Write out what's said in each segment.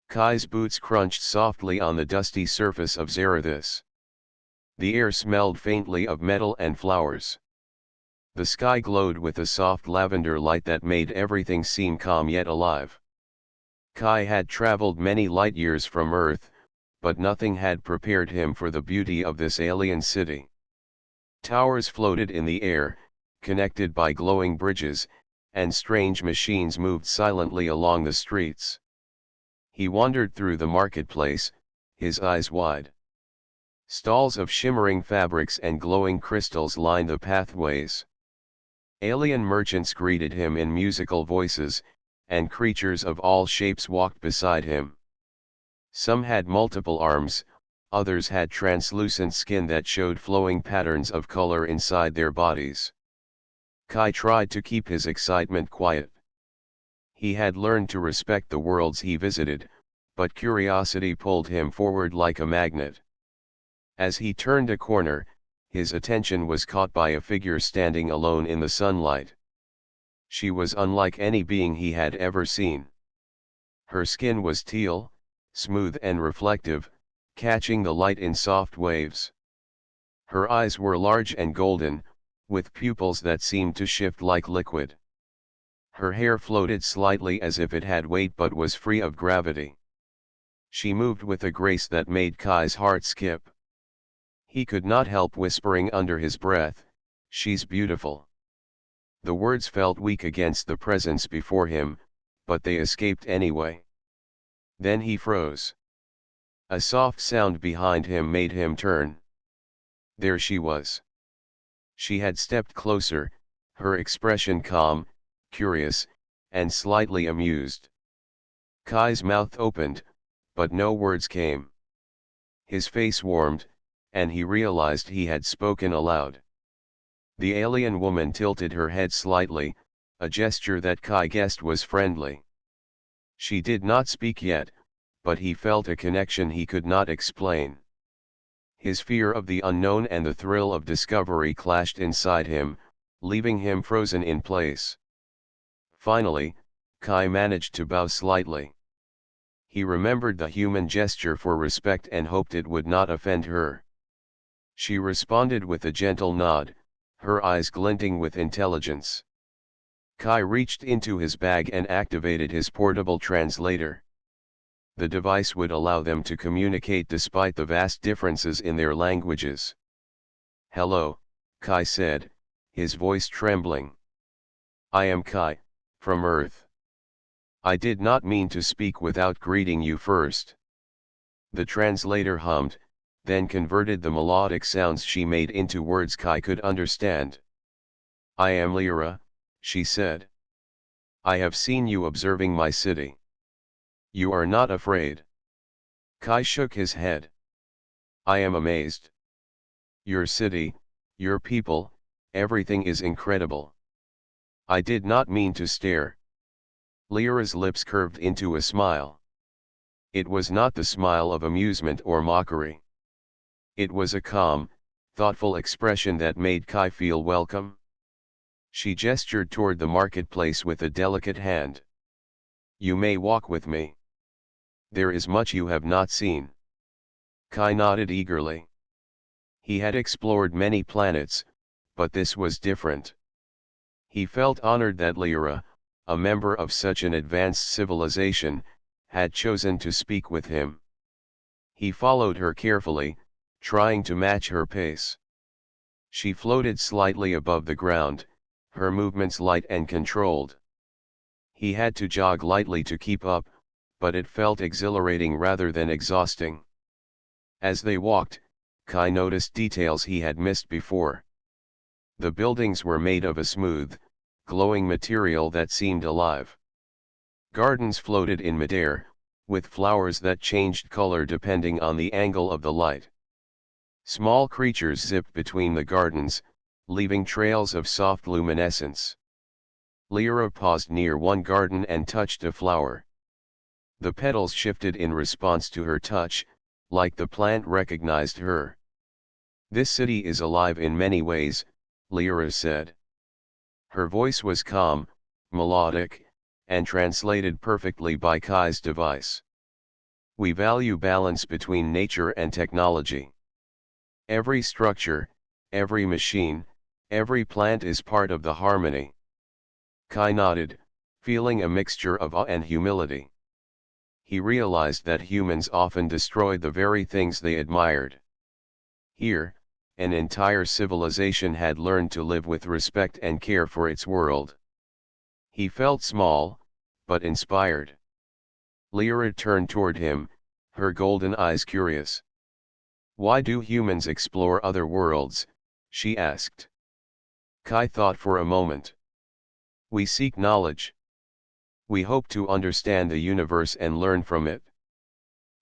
Kai's boots crunched softly on the dusty surface of Zarathus. The air smelled faintly of metal and flowers. The sky glowed with a soft lavender light that made everything seem calm yet alive. Kai had traveled many light years from Earth, but nothing had prepared him for the beauty of this alien city. Towers floated in the air, connected by glowing bridges, and strange machines moved silently along the streets. He wandered through the marketplace, his eyes wide. Stalls of shimmering fabrics and glowing crystals lined the pathways. Alien merchants greeted him in musical voices, and creatures of all shapes walked beside him. Some had multiple arms, others had translucent skin that showed flowing patterns of color inside their bodies. Kai tried to keep his excitement quiet. He had learned to respect the worlds he visited, but curiosity pulled him forward like a magnet. As he turned a corner, his attention was caught by a figure standing alone in the sunlight. She was unlike any being he had ever seen. Her skin was teal, smooth and reflective, catching the light in soft waves. Her eyes were large and golden, with pupils that seemed to shift like liquid. Her hair floated slightly as if it had weight but was free of gravity. She moved with a grace that made Kai's heart skip. He could not help whispering under his breath, "She's beautiful." The words felt weak against the presence before him, but they escaped anyway. Then he froze. A soft sound behind him made him turn. There she was. She had stepped closer, her expression calm, curious, and slightly amused. Kai's mouth opened, but no words came. His face warmed, and he realized he had spoken aloud. The alien woman tilted her head slightly, a gesture that Kai guessed was friendly. She did not speak yet, but he felt a connection he could not explain. His fear of the unknown and the thrill of discovery clashed inside him, leaving him frozen in place. Finally, Kai managed to bow slightly. He remembered the human gesture for respect and hoped it would not offend her. She responded with a gentle nod, her eyes glinting with intelligence. Kai reached into his bag and activated his portable translator. The device would allow them to communicate despite the vast differences in their languages. "Hello," Kai said, his voice trembling. "I am Kai, from Earth. I did not mean to speak without greeting you first." The translator hummed, then converted the melodic sounds she made into words Kai could understand. "I am Lyra," she said. "I have seen you observing my city. You are not afraid?" Kai shook his head. "I am amazed. Your city, your people, everything is incredible. I did not mean to stare." Lyra's lips curved into a smile. It was not the smile of amusement or mockery. It was a calm, thoughtful expression that made Kai feel welcome. She gestured toward the marketplace with a delicate hand. "You may walk with me. There is much you have not seen." Kai nodded eagerly. He had explored many planets, but this was different. He felt honored that Lyra, a member of such an advanced civilization, had chosen to speak with him. He followed her carefully, trying to match her pace. She floated slightly above the ground, her movements light and controlled. He had to jog lightly to keep up, but it felt exhilarating rather than exhausting. As they walked, Kai noticed details he had missed before. The buildings were made of a smooth, glowing material that seemed alive. Gardens floated in midair, with flowers that changed color depending on the angle of the light. Small creatures zipped between the gardens, leaving trails of soft luminescence. Lyra paused near one garden and touched a flower. The petals shifted in response to her touch, like the plant recognized her. "This city is alive in many ways," Lyra said. Her voice was calm, melodic, and translated perfectly by Kai's device. We value balance between nature and technology. Every structure, every machine, every plant is part of the harmony. Kai nodded, feeling a mixture of awe and humility. He realized that humans often destroyed the very things they admired. Here, an entire civilization had learned to live with respect and care for its world. He felt small, but inspired. Lyra turned toward him, her golden eyes curious. "Why do humans explore other worlds?" she asked. Kai thought for a moment. "We seek knowledge. We hope to understand the universe and learn from it.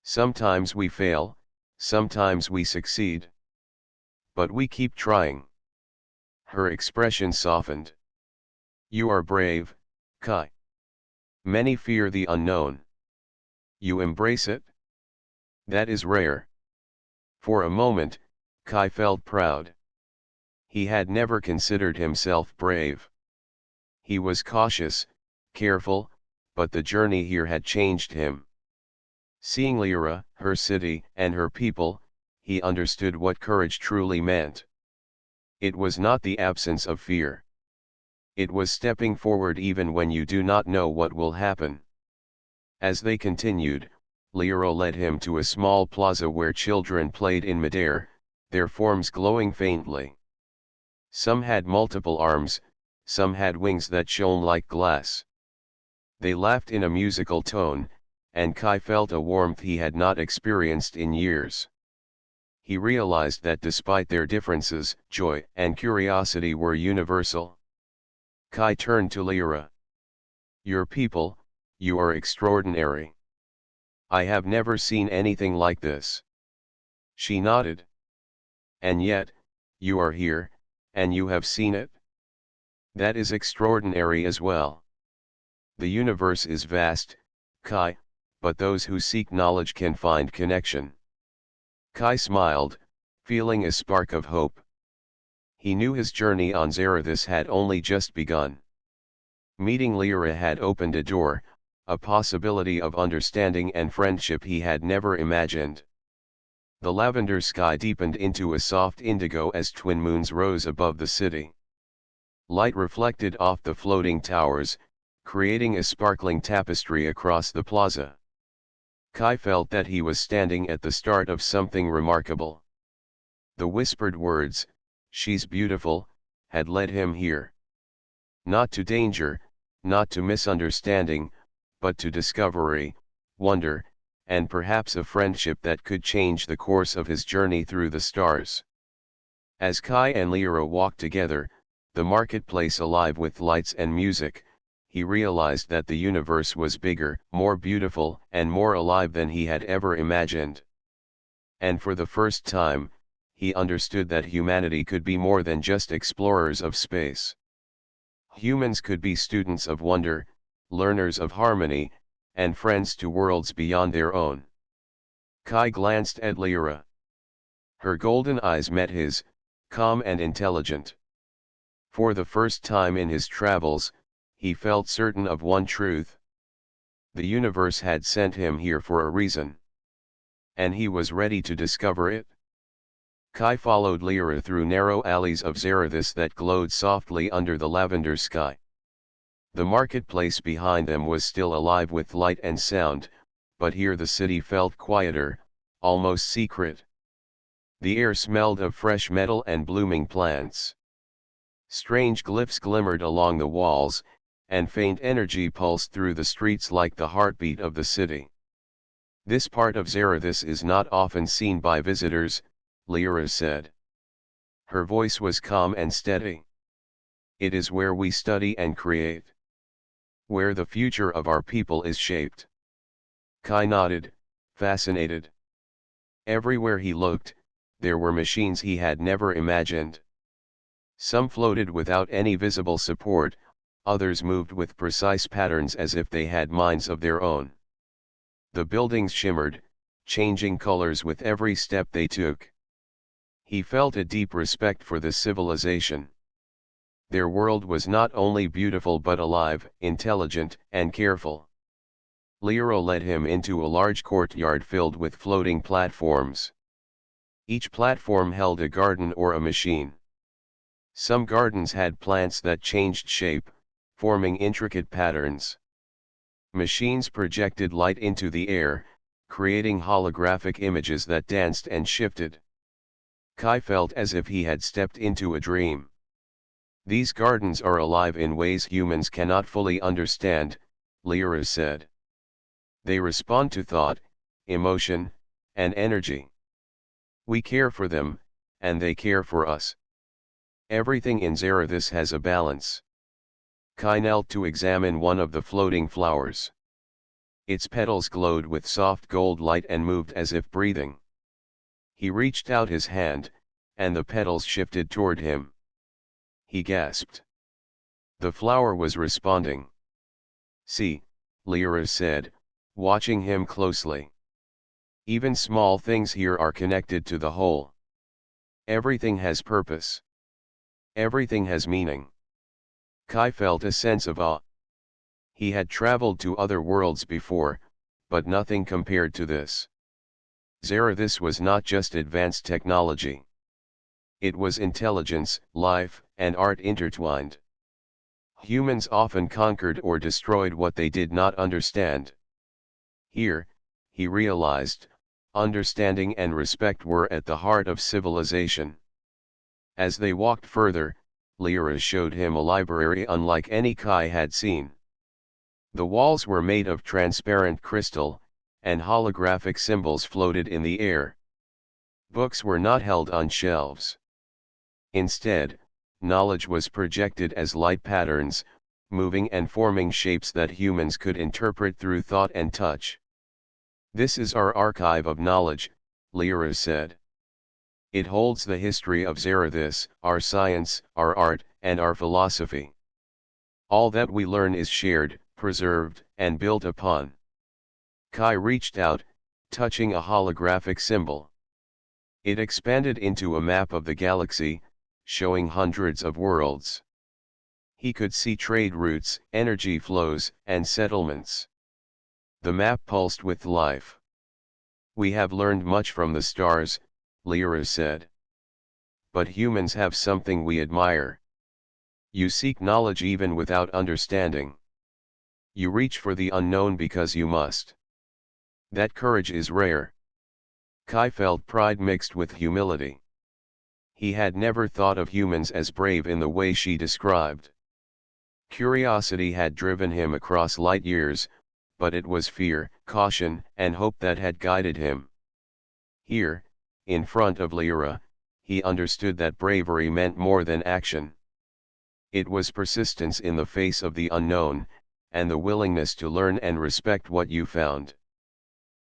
Sometimes we fail, sometimes we succeed. But we keep trying." Her expression softened. "You are brave, Kai. Many fear the unknown. You embrace it? That is rare." For a moment, Kai felt proud. He had never considered himself brave. He was cautious, careful, but the journey here had changed him. Seeing Lyra, her city, and her people, he understood what courage truly meant. It was not the absence of fear. It was stepping forward even when you do not know what will happen. As they continued, Lyra led him to a small plaza where children played in midair, their forms glowing faintly. Some had multiple arms, some had wings that shone like glass. They laughed in a musical tone, and Kai felt a warmth he had not experienced in years. He realized that despite their differences, joy and curiosity were universal. Kai turned to Lyra. "Your people, you are extraordinary. I have never seen anything like this." She nodded. "And yet, you are here, and you have seen it? That is extraordinary as well. The universe is vast, Kai, but those who seek knowledge can find connection." Kai smiled, feeling a spark of hope. He knew his journey on Zarathus had only just begun. Meeting Lyra had opened a door, a possibility of understanding and friendship he had never imagined. The lavender sky deepened into a soft indigo as twin moons rose above the city. Light reflected off the floating towers, creating a sparkling tapestry across the plaza. Kai felt that he was standing at the start of something remarkable. The whispered words, "She's beautiful," had led him here. Not to danger, not to misunderstanding, but to discovery, wonder, and perhaps a friendship that could change the course of his journey through the stars. As Kai and Lyra walked together, the marketplace alive with lights and music, he realized that the universe was bigger, more beautiful, and more alive than he had ever imagined. And for the first time, he understood that humanity could be more than just explorers of space. Humans could be students of wonder, learners of harmony, and friends to worlds beyond their own. Kai glanced at Lyra. Her golden eyes met his, calm and intelligent. For the first time in his travels, he felt certain of one truth. The universe had sent him here for a reason. And he was ready to discover it. Kai followed Lyra through narrow alleys of Zarathus that glowed softly under the lavender sky. The marketplace behind them was still alive with light and sound, but here the city felt quieter, almost secret. The air smelled of fresh metal and blooming plants. Strange glyphs glimmered along the walls, and faint energy pulsed through the streets like the heartbeat of the city. "This part of Zarathus is not often seen by visitors," Lyra said. Her voice was calm and steady. "It is where we study and create. Where the future of our people is shaped." Kai nodded, fascinated. Everywhere he looked, there were machines he had never imagined. Some floated without any visible support, others moved with precise patterns as if they had minds of their own. The buildings shimmered, changing colors with every step they took. He felt a deep respect for this civilization. Their world was not only beautiful but alive, intelligent, and careful. Lyra led him into a large courtyard filled with floating platforms. Each platform held a garden or a machine. Some gardens had plants that changed shape, forming intricate patterns. Machines projected light into the air, creating holographic images that danced and shifted. Kai felt as if he had stepped into a dream. These gardens are alive in ways humans cannot fully understand, Lyra said. They respond to thought, emotion, and energy. We care for them, and they care for us. Everything in Zarathus has a balance. Kai knelt to examine one of the floating flowers. Its petals glowed with soft gold light and moved as if breathing. He reached out his hand, and the petals shifted toward him. He gasped. The flower was responding. See, Lyra said, watching him closely. Even small things here are connected to the whole. Everything has purpose. Everything has meaning. Kai felt a sense of awe. He had traveled to other worlds before, but nothing compared to this. Zarathus was not just advanced technology. It was intelligence, life, and art intertwined. Humans often conquered or destroyed what they did not understand. Here, he realized, understanding and respect were at the heart of civilization. As they walked further, Lyra showed him a library unlike any Kai had seen. The walls were made of transparent crystal, and holographic symbols floated in the air. Books were not held on shelves. Instead, knowledge was projected as light patterns, moving and forming shapes that humans could interpret through thought and touch. This is our archive of knowledge, Lyra said. It holds the history of Zarathus, our science, our art, and our philosophy. All that we learn is shared, preserved, and built upon. Kai reached out, touching a holographic symbol. It expanded into a map of the galaxy, showing hundreds of worlds. He could see trade routes, energy flows, and settlements. The map pulsed with life. We have learned much from the stars, Lyra said. But humans have something we admire. You seek knowledge even without understanding. You reach for the unknown because you must. That courage is rare. Kai felt pride mixed with humility. He had never thought of humans as brave in the way she described. Curiosity had driven him across light years, but it was fear, caution, and hope that had guided him. Here, in front of Lyra, he understood that bravery meant more than action. It was persistence in the face of the unknown, and the willingness to learn and respect what you found.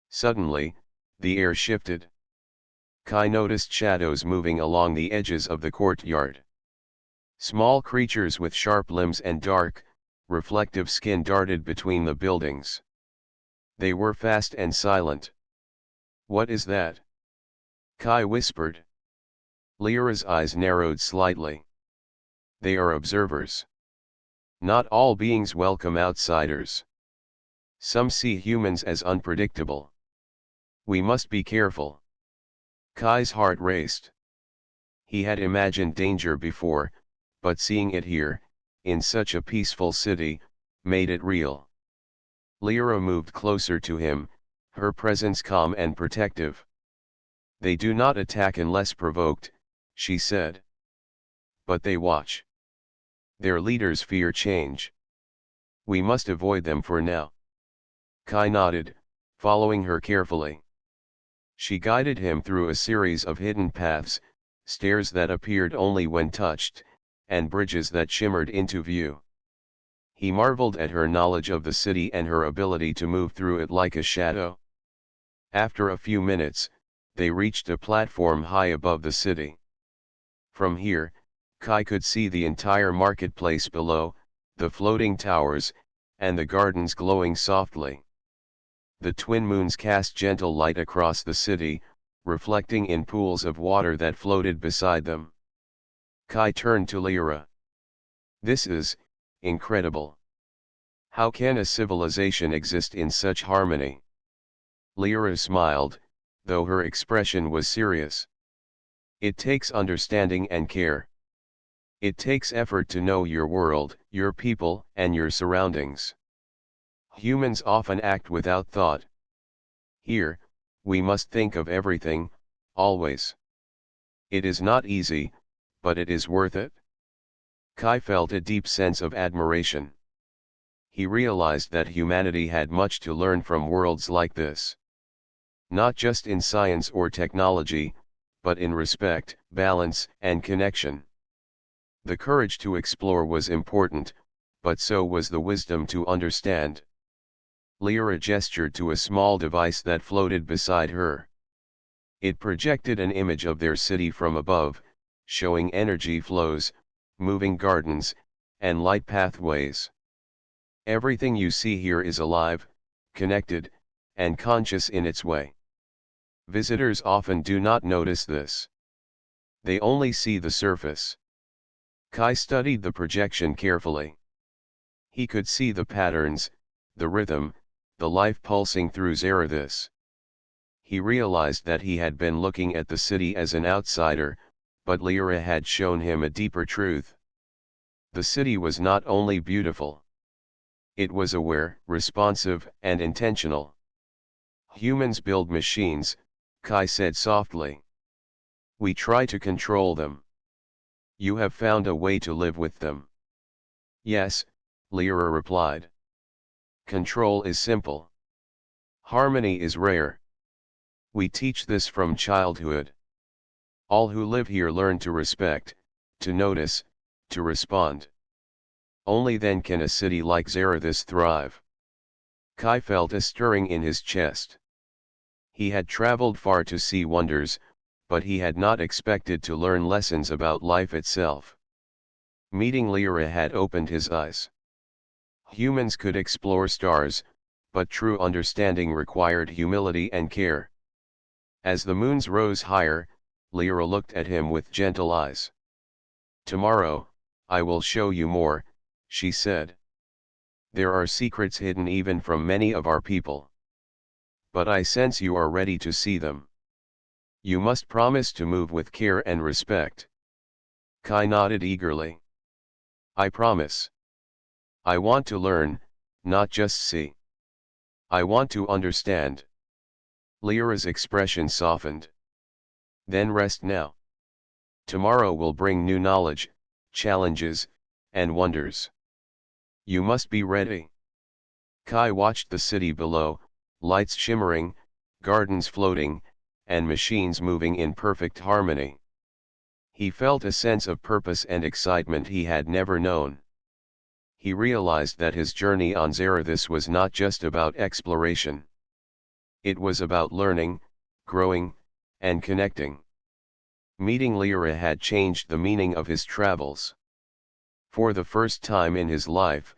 Suddenly, the air shifted. Kai noticed shadows moving along the edges of the courtyard. Small creatures with sharp limbs and dark, reflective skin darted between the buildings. They were fast and silent. What is that? Kai whispered. Lyra's eyes narrowed slightly. They are observers. Not all beings welcome outsiders. Some see humans as unpredictable. We must be careful. Kai's heart raced. He had imagined danger before, but seeing it here, in such a peaceful city, made it real. Lyra moved closer to him, her presence calm and protective. They do not attack unless provoked, she said. But they watch. Their leaders fear change. We must avoid them for now. Kai nodded, following her carefully. She guided him through a series of hidden paths, stairs that appeared only when touched, and bridges that shimmered into view. He marveled at her knowledge of the city and her ability to move through it like a shadow. After a few minutes, they reached a platform high above the city. From here, Kai could see the entire marketplace below, the floating towers, and the gardens glowing softly. The twin moons cast gentle light across the city, reflecting in pools of water that floated beside them. Kai turned to Lyra. This is incredible. How can a civilization exist in such harmony? Lyra smiled, though her expression was serious. It takes understanding and care. It takes effort to know your world, your people, and your surroundings. Humans often act without thought. Here, we must think of everything, always. It is not easy, but it is worth it. Kai felt a deep sense of admiration. He realized that humanity had much to learn from worlds like this. Not just in science or technology, but in respect, balance, and connection. The courage to explore was important, but so was the wisdom to understand. Lyra gestured to a small device that floated beside her. It projected an image of their city from above, showing energy flows, moving gardens, and light pathways. Everything you see here is alive, connected, and conscious in its way. Visitors often do not notice this. They only see the surface. Kai studied the projection carefully. He could see the patterns, the rhythm, the life pulsing through Zarathis. He realized that he had been looking at the city as an outsider, but Lyra had shown him a deeper truth. The city was not only beautiful. It was aware, responsive, and intentional. Humans build machines, Kai said softly. We try to control them. You have found a way to live with them. Yes, Lyra replied. Control is simple. Harmony is rare. We teach this from childhood. All who live here learn to respect, to notice, to respond. Only then can a city like Zarathis thrive. Kai felt a stirring in his chest. He had traveled far to see wonders, but he had not expected to learn lessons about life itself. Meeting Lyra had opened his eyes. Humans could explore stars, but true understanding required humility and care. As the moons rose higher, Lyra looked at him with gentle eyes. Tomorrow, I will show you more, she said. There are secrets hidden even from many of our people. But I sense you are ready to see them. You must promise to move with care and respect. Kai nodded eagerly. I promise. I want to learn, not just see. I want to understand. Lyra's expression softened. Then rest now. Tomorrow will bring new knowledge, challenges, and wonders. You must be ready. Kai watched the city below, lights shimmering, gardens floating, and machines moving in perfect harmony. He felt a sense of purpose and excitement he had never known. He realized that his journey on Zarathis was not just about exploration. It was about learning, growing, and connecting. Meeting Lyra had changed the meaning of his travels. For the first time in his life,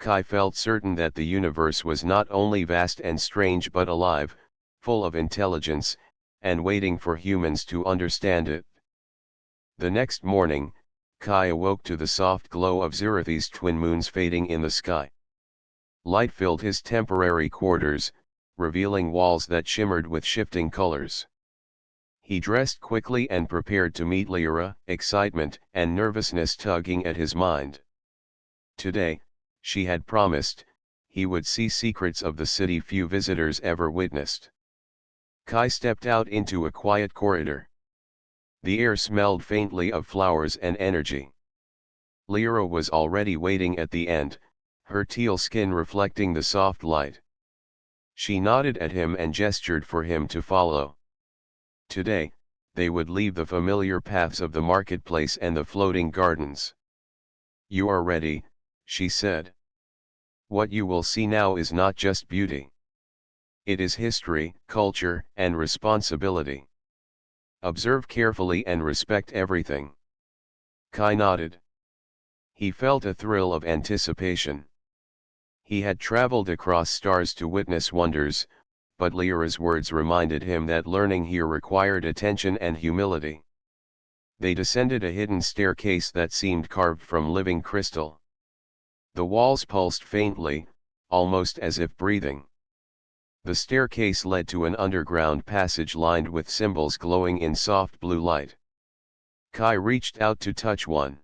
Kai felt certain that the universe was not only vast and strange but alive, full of intelligence, and waiting for humans to understand it. The next morning, Kai awoke to the soft glow of Zarathis' twin moons fading in the sky. Light filled his temporary quarters, revealing walls that shimmered with shifting colors. He dressed quickly and prepared to meet Lyra, excitement and nervousness tugging at his mind. Today, she had promised, he would see secrets of the city few visitors ever witnessed. Kai stepped out into a quiet corridor. The air smelled faintly of flowers and energy. Lyra was already waiting at the end, her teal skin reflecting the soft light. She nodded at him and gestured for him to follow. Today, they would leave the familiar paths of the marketplace and the floating gardens. You are ready, she said. What you will see now is not just beauty. It is history, culture, and responsibility. Observe carefully and respect everything. Kai nodded. He felt a thrill of anticipation. He had traveled across stars to witness wonders, but Lyra's words reminded him that learning here required attention and humility. They descended a hidden staircase that seemed carved from living crystal. The walls pulsed faintly, almost as if breathing. The staircase led to an underground passage lined with symbols glowing in soft blue light. Kai reached out to touch one.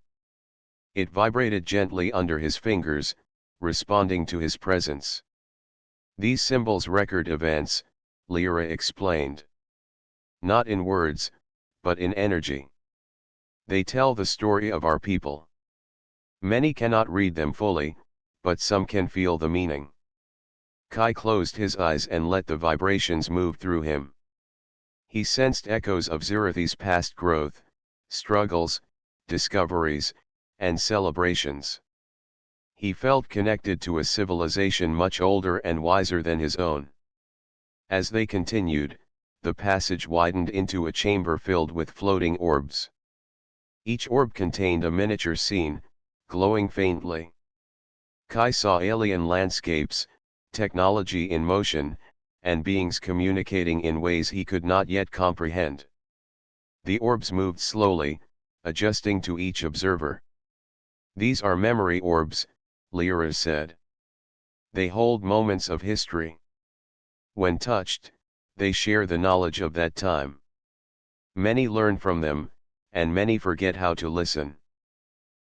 It vibrated gently under his fingers, responding to his presence. These symbols record events, Lyra explained. Not in words, but in energy. They tell the story of our people. Many cannot read them fully, but some can feel the meaning. Kai closed his eyes and let the vibrations move through him. He sensed echoes of Zirithi's past growth, struggles, discoveries, and celebrations. He felt connected to a civilization much older and wiser than his own. As they continued, the passage widened into a chamber filled with floating orbs. Each orb contained a miniature scene, glowing faintly. Kai saw alien landscapes, technology in motion, and beings communicating in ways he could not yet comprehend. The orbs moved slowly, adjusting to each observer. These are memory orbs, Lyra said. They hold moments of history. When touched, they share the knowledge of that time. Many learn from them, and many forget how to listen.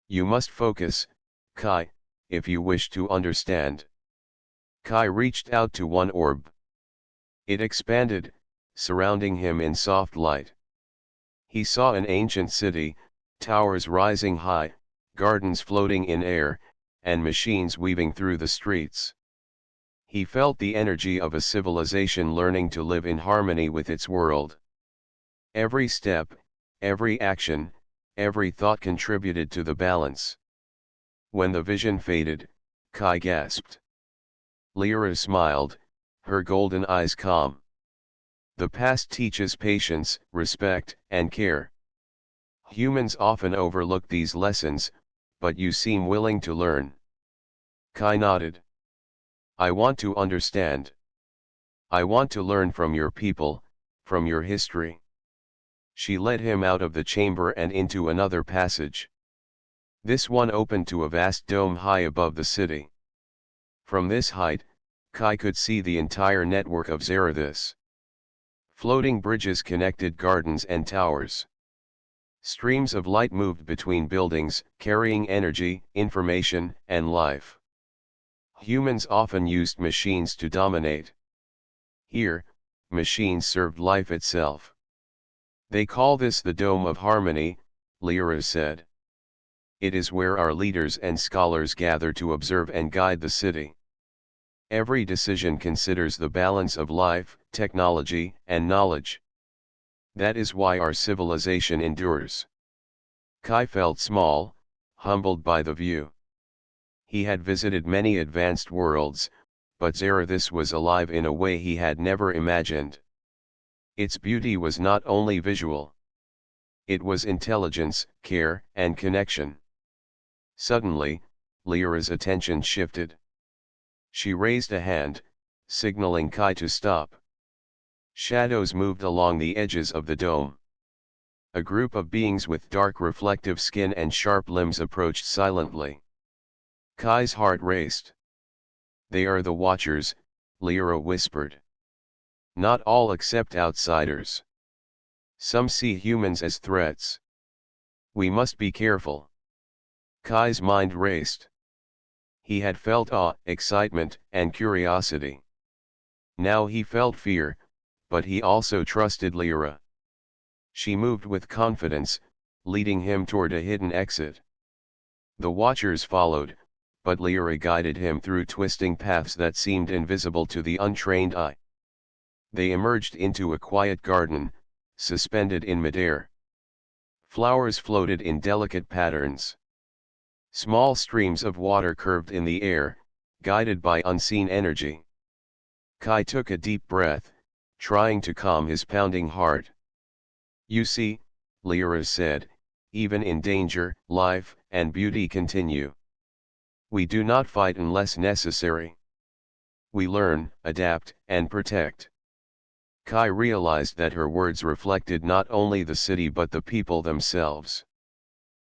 You must focus, Kai, if you wish to understand. Kai reached out to one orb. It expanded, surrounding him in soft light. He saw an ancient city, towers rising high, gardens floating in air, and machines weaving through the streets. He felt the energy of a civilization learning to live in harmony with its world. Every step, every action, every thought contributed to the balance. When the vision faded, Kai gasped. Lyra smiled, her golden eyes calm. The past teaches patience, respect, and care. Humans often overlook these lessons, but you seem willing to learn. Kai nodded. I want to understand. I want to learn from your people, from your history. She led him out of the chamber and into another passage. This one opened to a vast dome high above the city. From this height, Kai could see the entire network of Zerithis. Floating bridges connected gardens and towers. Streams of light moved between buildings, carrying energy, information, and life. Humans often used machines to dominate. Here, machines served life itself. They call this the Dome of Harmony, Lyra said. It is where our leaders and scholars gather to observe and guide the city. Every decision considers the balance of life, technology, and knowledge. That is why our civilization endures. Kai felt small, humbled by the view. He had visited many advanced worlds, but Zerithis was alive in a way he had never imagined. Its beauty was not only visual. It was intelligence, care, and connection. Suddenly, Lyra's attention shifted. She raised a hand, signaling Kai to stop. Shadows moved along the edges of the dome. A group of beings with dark reflective skin and sharp limbs approached silently. Kai's heart raced. They are the Watchers, Lyra whispered. Not all accept outsiders. Some see humans as threats. We must be careful. Kai's mind raced. He had felt awe, excitement, and curiosity. Now he felt fear, but he also trusted Lyra. She moved with confidence, leading him toward a hidden exit. The Watchers followed, but Lyra guided him through twisting paths that seemed invisible to the untrained eye. They emerged into a quiet garden, suspended in midair. Flowers floated in delicate patterns. Small streams of water curved in the air, guided by unseen energy. Kai took a deep breath, trying to calm his pounding heart. You see, Lyra said, even in danger, life and beauty continue. We do not fight unless necessary. We learn, adapt, and protect. Kai realized that her words reflected not only the city but the people themselves.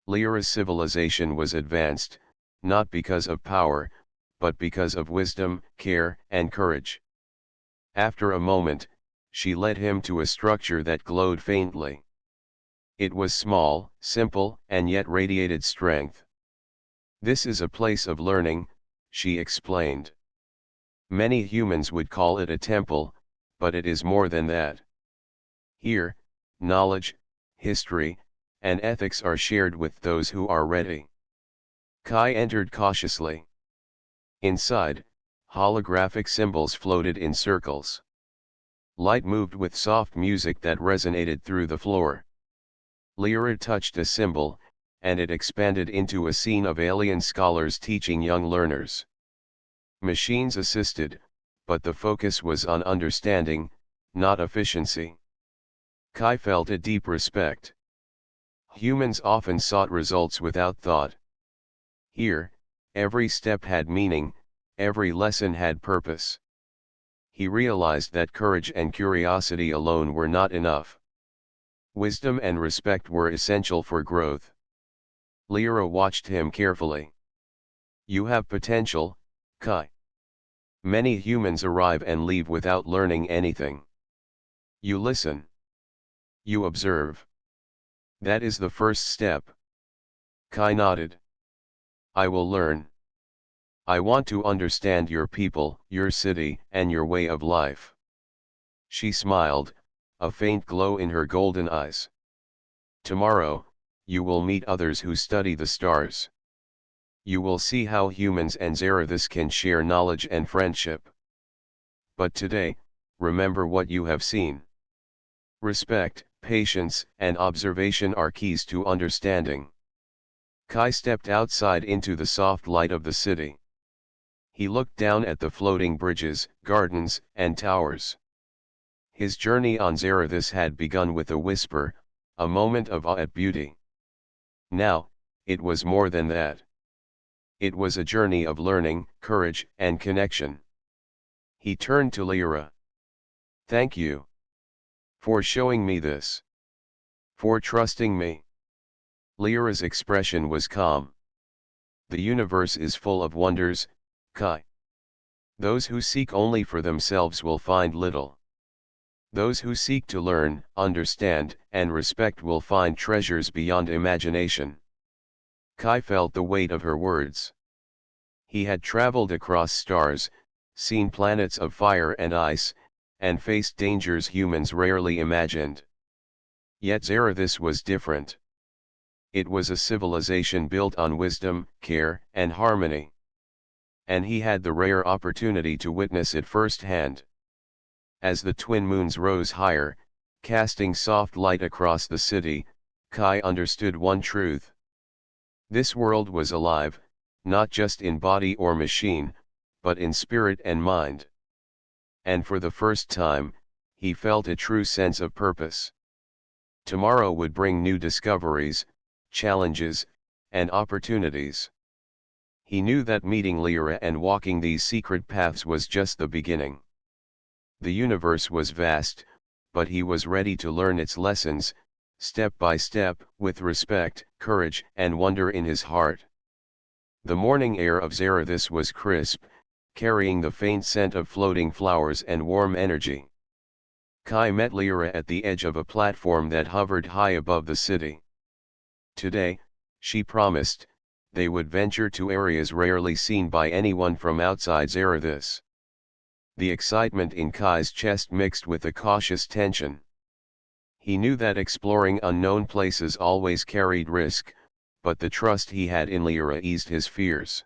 Lyra's civilization was advanced, not because of power, but because of wisdom, care, and courage. After a moment, she led him to a structure that glowed faintly. It was small, simple, and yet radiated strength. "This is a place of learning," she explained. "Many humans would call it a temple, but it is more than that. Here, knowledge, history, and ethics are shared with those who are ready." Kai entered cautiously. Inside, holographic symbols floated in circles. Light moved with soft music that resonated through the floor. Lyra touched a symbol, and it expanded into a scene of alien scholars teaching young learners. Machines assisted, but the focus was on understanding, not efficiency. Kai felt a deep respect. Humans often sought results without thought. Here, every step had meaning, every lesson had purpose. He realized that courage and curiosity alone were not enough. Wisdom and respect were essential for growth. Lyra watched him carefully. "You have potential, Kai. Many humans arrive and leave without learning anything. You listen. You observe. That is the first step." Kai nodded. "I will learn. I want to understand your people, your city, and your way of life." She smiled, a faint glow in her golden eyes. "Tomorrow, you will meet others who study the stars. You will see how humans and Zarathus can share knowledge and friendship. But today, remember what you have seen. Respect, patience, and observation are keys to understanding." Kai stepped outside into the soft light of the city. He looked down at the floating bridges, gardens, and towers. His journey on Zarathus had begun with a whisper, a moment of awe at beauty. Now, it was more than that. It was a journey of learning, courage, and connection. He turned to Lyra. "Thank you. For showing me this. For trusting me." Lyra's expression was calm. "The universe is full of wonders, Kai. Those who seek only for themselves will find little. Those who seek to learn, understand, and respect will find treasures beyond imagination." Kai felt the weight of her words. He had traveled across stars, seen planets of fire and ice, and faced dangers humans rarely imagined. Yet Zarathus was different. It was a civilization built on wisdom, care, and harmony. And he had the rare opportunity to witness it firsthand. As the twin moons rose higher, casting soft light across the city, Kai understood one truth. This world was alive, not just in body or machine, but in spirit and mind. And for the first time, he felt a true sense of purpose. Tomorrow would bring new discoveries, challenges, and opportunities. He knew that meeting Lyra and walking these secret paths was just the beginning. The universe was vast, but he was ready to learn its lessons, step by step, with respect, courage, and wonder in his heart. The morning air of Zarathus was crisp, carrying the faint scent of floating flowers and warm energy. Kai met Lyra at the edge of a platform that hovered high above the city. Today, she promised, they would venture to areas rarely seen by anyone from outside Zarathus. The excitement in Kai's chest mixed with a cautious tension. He knew that exploring unknown places always carried risk, but the trust he had in Lyra eased his fears.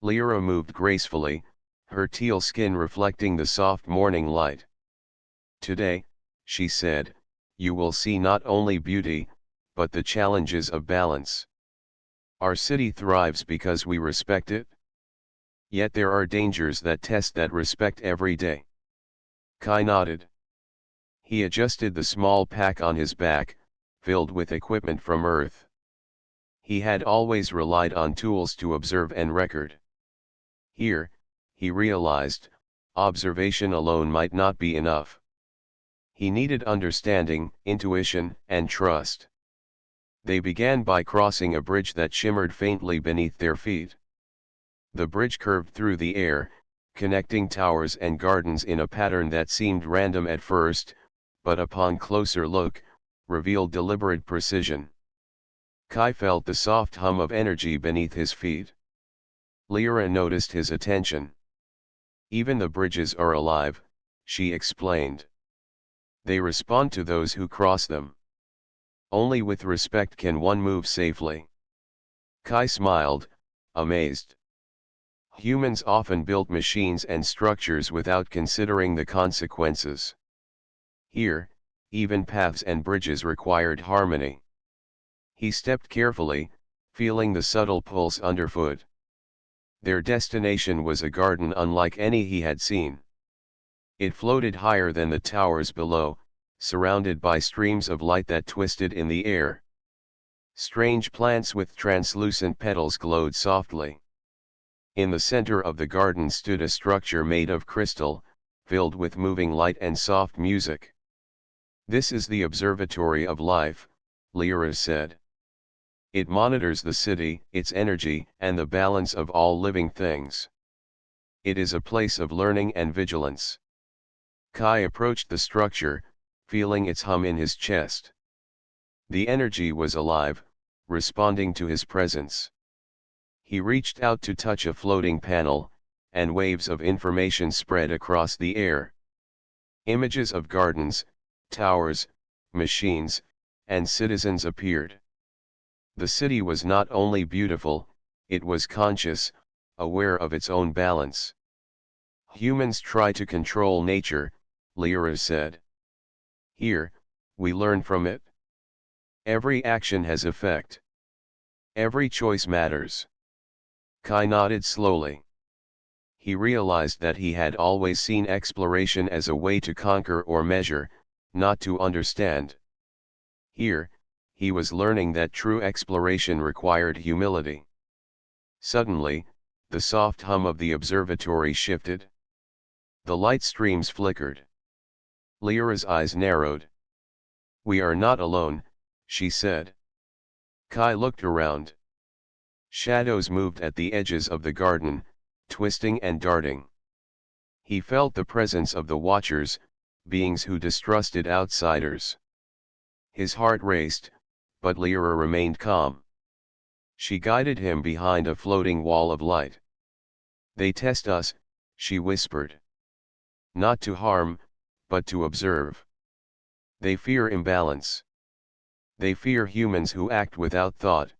Lyra moved gracefully, her teal skin reflecting the soft morning light. "Today," she said, "you will see not only beauty, but the challenges of balance. Our city thrives because we respect it. Yet there are dangers that test that respect every day." Kai nodded. He adjusted the small pack on his back, filled with equipment from Earth. He had always relied on tools to observe and record. Here, he realized, observation alone might not be enough. He needed understanding, intuition, and trust. They began by crossing a bridge that shimmered faintly beneath their feet. The bridge curved through the air, connecting towers and gardens in a pattern that seemed random at first, but upon closer look, revealed deliberate precision. Kai felt the soft hum of energy beneath his feet. Lyra noticed his attention. "Even the bridges are alive," she explained. "They respond to those who cross them. Only with respect can one move safely." Kai smiled, amazed. Humans often built machines and structures without considering the consequences. Here, even paths and bridges required harmony. He stepped carefully, feeling the subtle pulse underfoot. Their destination was a garden unlike any he had seen. It floated higher than the towers below, surrounded by streams of light that twisted in the air. Strange plants with translucent petals glowed softly. In the center of the garden stood a structure made of crystal, filled with moving light and soft music. "This is the Observatory of Life," Lyra said. "It monitors the city, its energy, and the balance of all living things. It is a place of learning and vigilance." Kai approached the structure, feeling its hum in his chest. The energy was alive, responding to his presence. He reached out to touch a floating panel, and waves of information spread across the air. Images of gardens, towers, machines, and citizens appeared. The city was not only beautiful, it was conscious, aware of its own balance. "Humans try to control nature," Lyra said. "Here, we learn from it. Every action has effect. Every choice matters." Kai nodded slowly. He realized that he had always seen exploration as a way to conquer or measure, not to understand. Here, he was learning that true exploration required humility. Suddenly, the soft hum of the observatory shifted. The light streams flickered. Lyra's eyes narrowed. "We are not alone," she said. Kai looked around. Shadows moved at the edges of the garden, twisting and darting. He felt the presence of the Watchers, beings who distrusted outsiders. His heart raced, but Lyra remained calm. She guided him behind a floating wall of light. "They test us," she whispered. "Not to harm, but to observe. They fear imbalance. They fear humans who act without thought."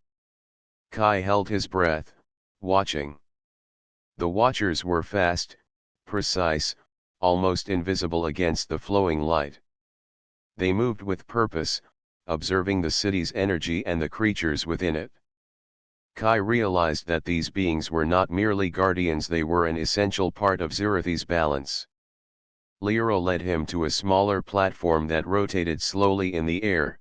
Kai held his breath, watching. The Watchers were fast, precise, almost invisible against the flowing light. They moved with purpose, observing the city's energy and the creatures within it. Kai realized that these beings were not merely guardians, they were an essential part of Zirithi's balance. Lyra led him to a smaller platform that rotated slowly in the air.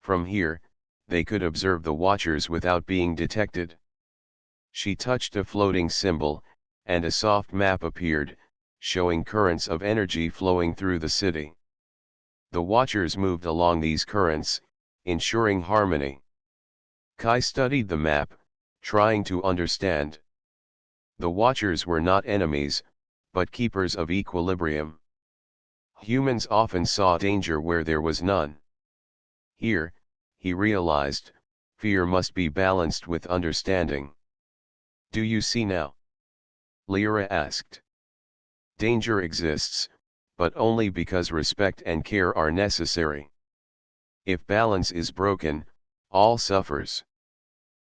From here, they could observe the Watchers without being detected. She touched a floating symbol, and a soft map appeared, showing currents of energy flowing through the city. The Watchers moved along these currents, ensuring harmony. Kai studied the map, trying to understand. The Watchers were not enemies, but keepers of equilibrium. Humans often saw danger where there was none. Here, he realized, fear must be balanced with understanding. "Do you see now?" Lyra asked. "Danger exists, but only because respect and care are necessary. If balance is broken, all suffers.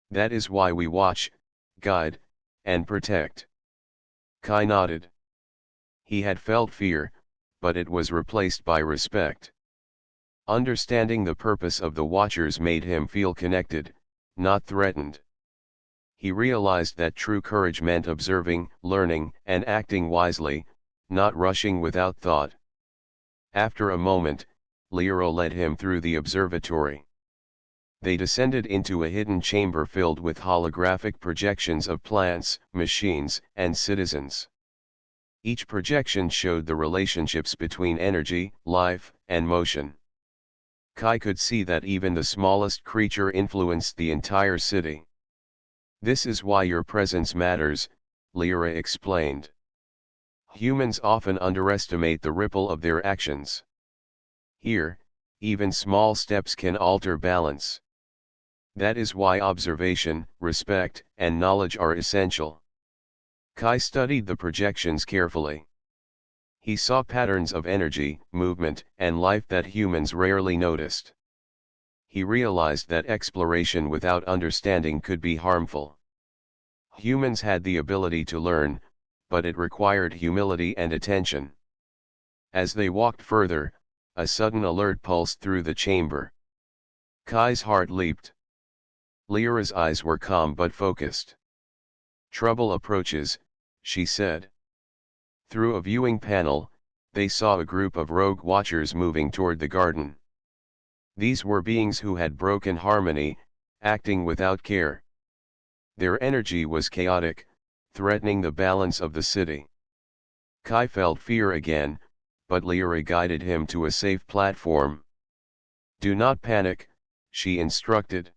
That is why we watch, guide, and protect." Kai nodded. He had felt fear, but it was replaced by respect. Understanding the purpose of the Watchers made him feel connected, not threatened. He realized that true courage meant observing, learning, and acting wisely, not rushing without thought. After a moment, Lyra led him through the observatory. They descended into a hidden chamber filled with holographic projections of plants, machines, and citizens. Each projection showed the relationships between energy, life, and motion. Kai could see that even the smallest creature influenced the entire city. This is why your presence matters, Lyra explained. Humans often underestimate the ripple of their actions. Here, even small steps can alter balance. That is why observation, respect, and knowledge are essential. Kai studied the projections carefully. He saw patterns of energy, movement, and life that humans rarely noticed. He realized that exploration without understanding could be harmful. Humans had the ability to learn, but it required humility and attention. As they walked further, a sudden alert pulsed through the chamber. Kai's heart leaped. Lyra's eyes were calm but focused. "Trouble approaches," she said. Through a viewing panel, they saw a group of rogue watchers moving toward the garden. These were beings who had broken harmony, acting without care. Their energy was chaotic, threatening the balance of the city. Kai felt fear again, but Lyra guided him to a safe platform. "Do not panic," she instructed.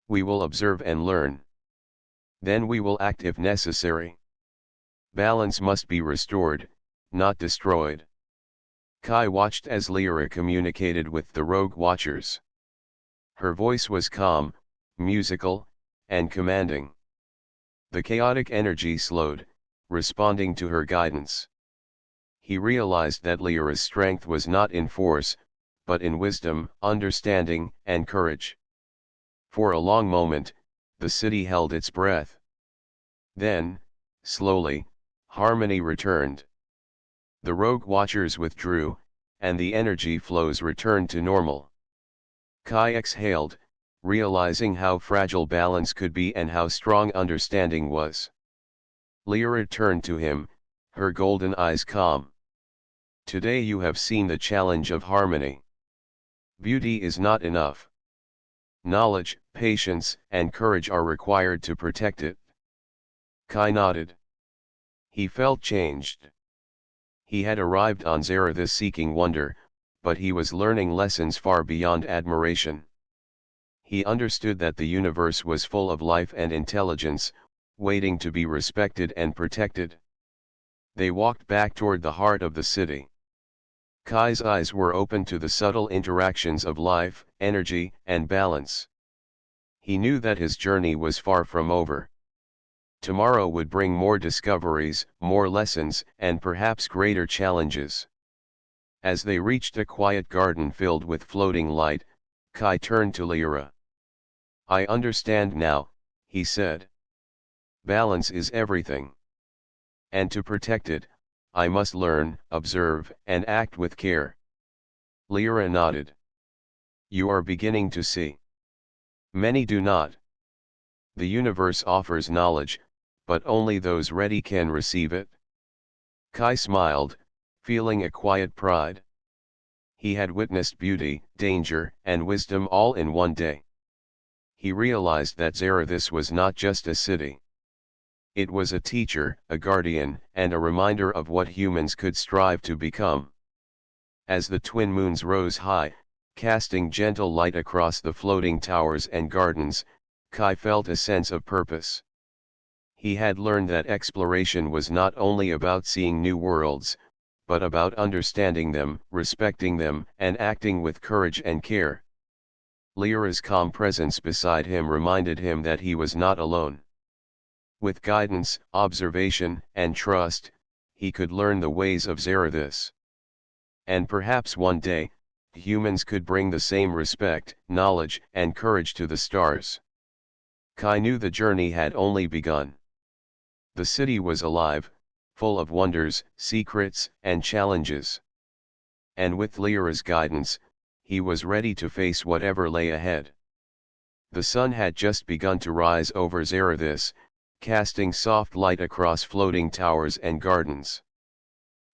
"We will observe and learn. Then we will act if necessary. Balance must be restored, not destroyed." Kai watched as Lyra communicated with the rogue watchers. Her voice was calm, musical, and commanding. The chaotic energy slowed, responding to her guidance. He realized that Lyra's strength was not in force, but in wisdom, understanding, and courage. For a long moment, the city held its breath. Then, slowly, harmony returned. The rogue watchers withdrew, and the energy flows returned to normal. Kai exhaled, realizing how fragile balance could be and how strong understanding was. Lyra turned to him, her golden eyes calm. "Today you have seen the challenge of harmony. Beauty is not enough. Knowledge, patience, and courage are required to protect it." Kai nodded. He felt changed. He had arrived on Zarathus seeking wonder, but he was learning lessons far beyond admiration. He understood that the universe was full of life and intelligence, waiting to be respected and protected. They walked back toward the heart of the city. Kai's eyes were open to the subtle interactions of life, energy, and balance. He knew that his journey was far from over. Tomorrow would bring more discoveries, more lessons, and perhaps greater challenges. As they reached a quiet garden filled with floating light, Kai turned to Lyra. "I understand now," he said. "Balance is everything. And to protect it, I must learn, observe, and act with care." Lyra nodded. "You are beginning to see. Many do not. The universe offers knowledge, but only those ready can receive it." Kai smiled, feeling a quiet pride. He had witnessed beauty, danger, and wisdom all in one day. He realized that Zarathus was not just a city. It was a teacher, a guardian, and a reminder of what humans could strive to become. As the twin moons rose high, casting gentle light across the floating towers and gardens, Kai felt a sense of purpose. He had learned that exploration was not only about seeing new worlds, but about understanding them, respecting them, and acting with courage and care. Lyra's calm presence beside him reminded him that he was not alone. With guidance, observation, and trust, he could learn the ways of Zarathus. And perhaps one day, humans could bring the same respect, knowledge, and courage to the stars. Kai knew the journey had only begun. The city was alive, full of wonders, secrets, and challenges. And with Lyra's guidance, he was ready to face whatever lay ahead. The sun had just begun to rise over Zarathus, casting soft light across floating towers and gardens.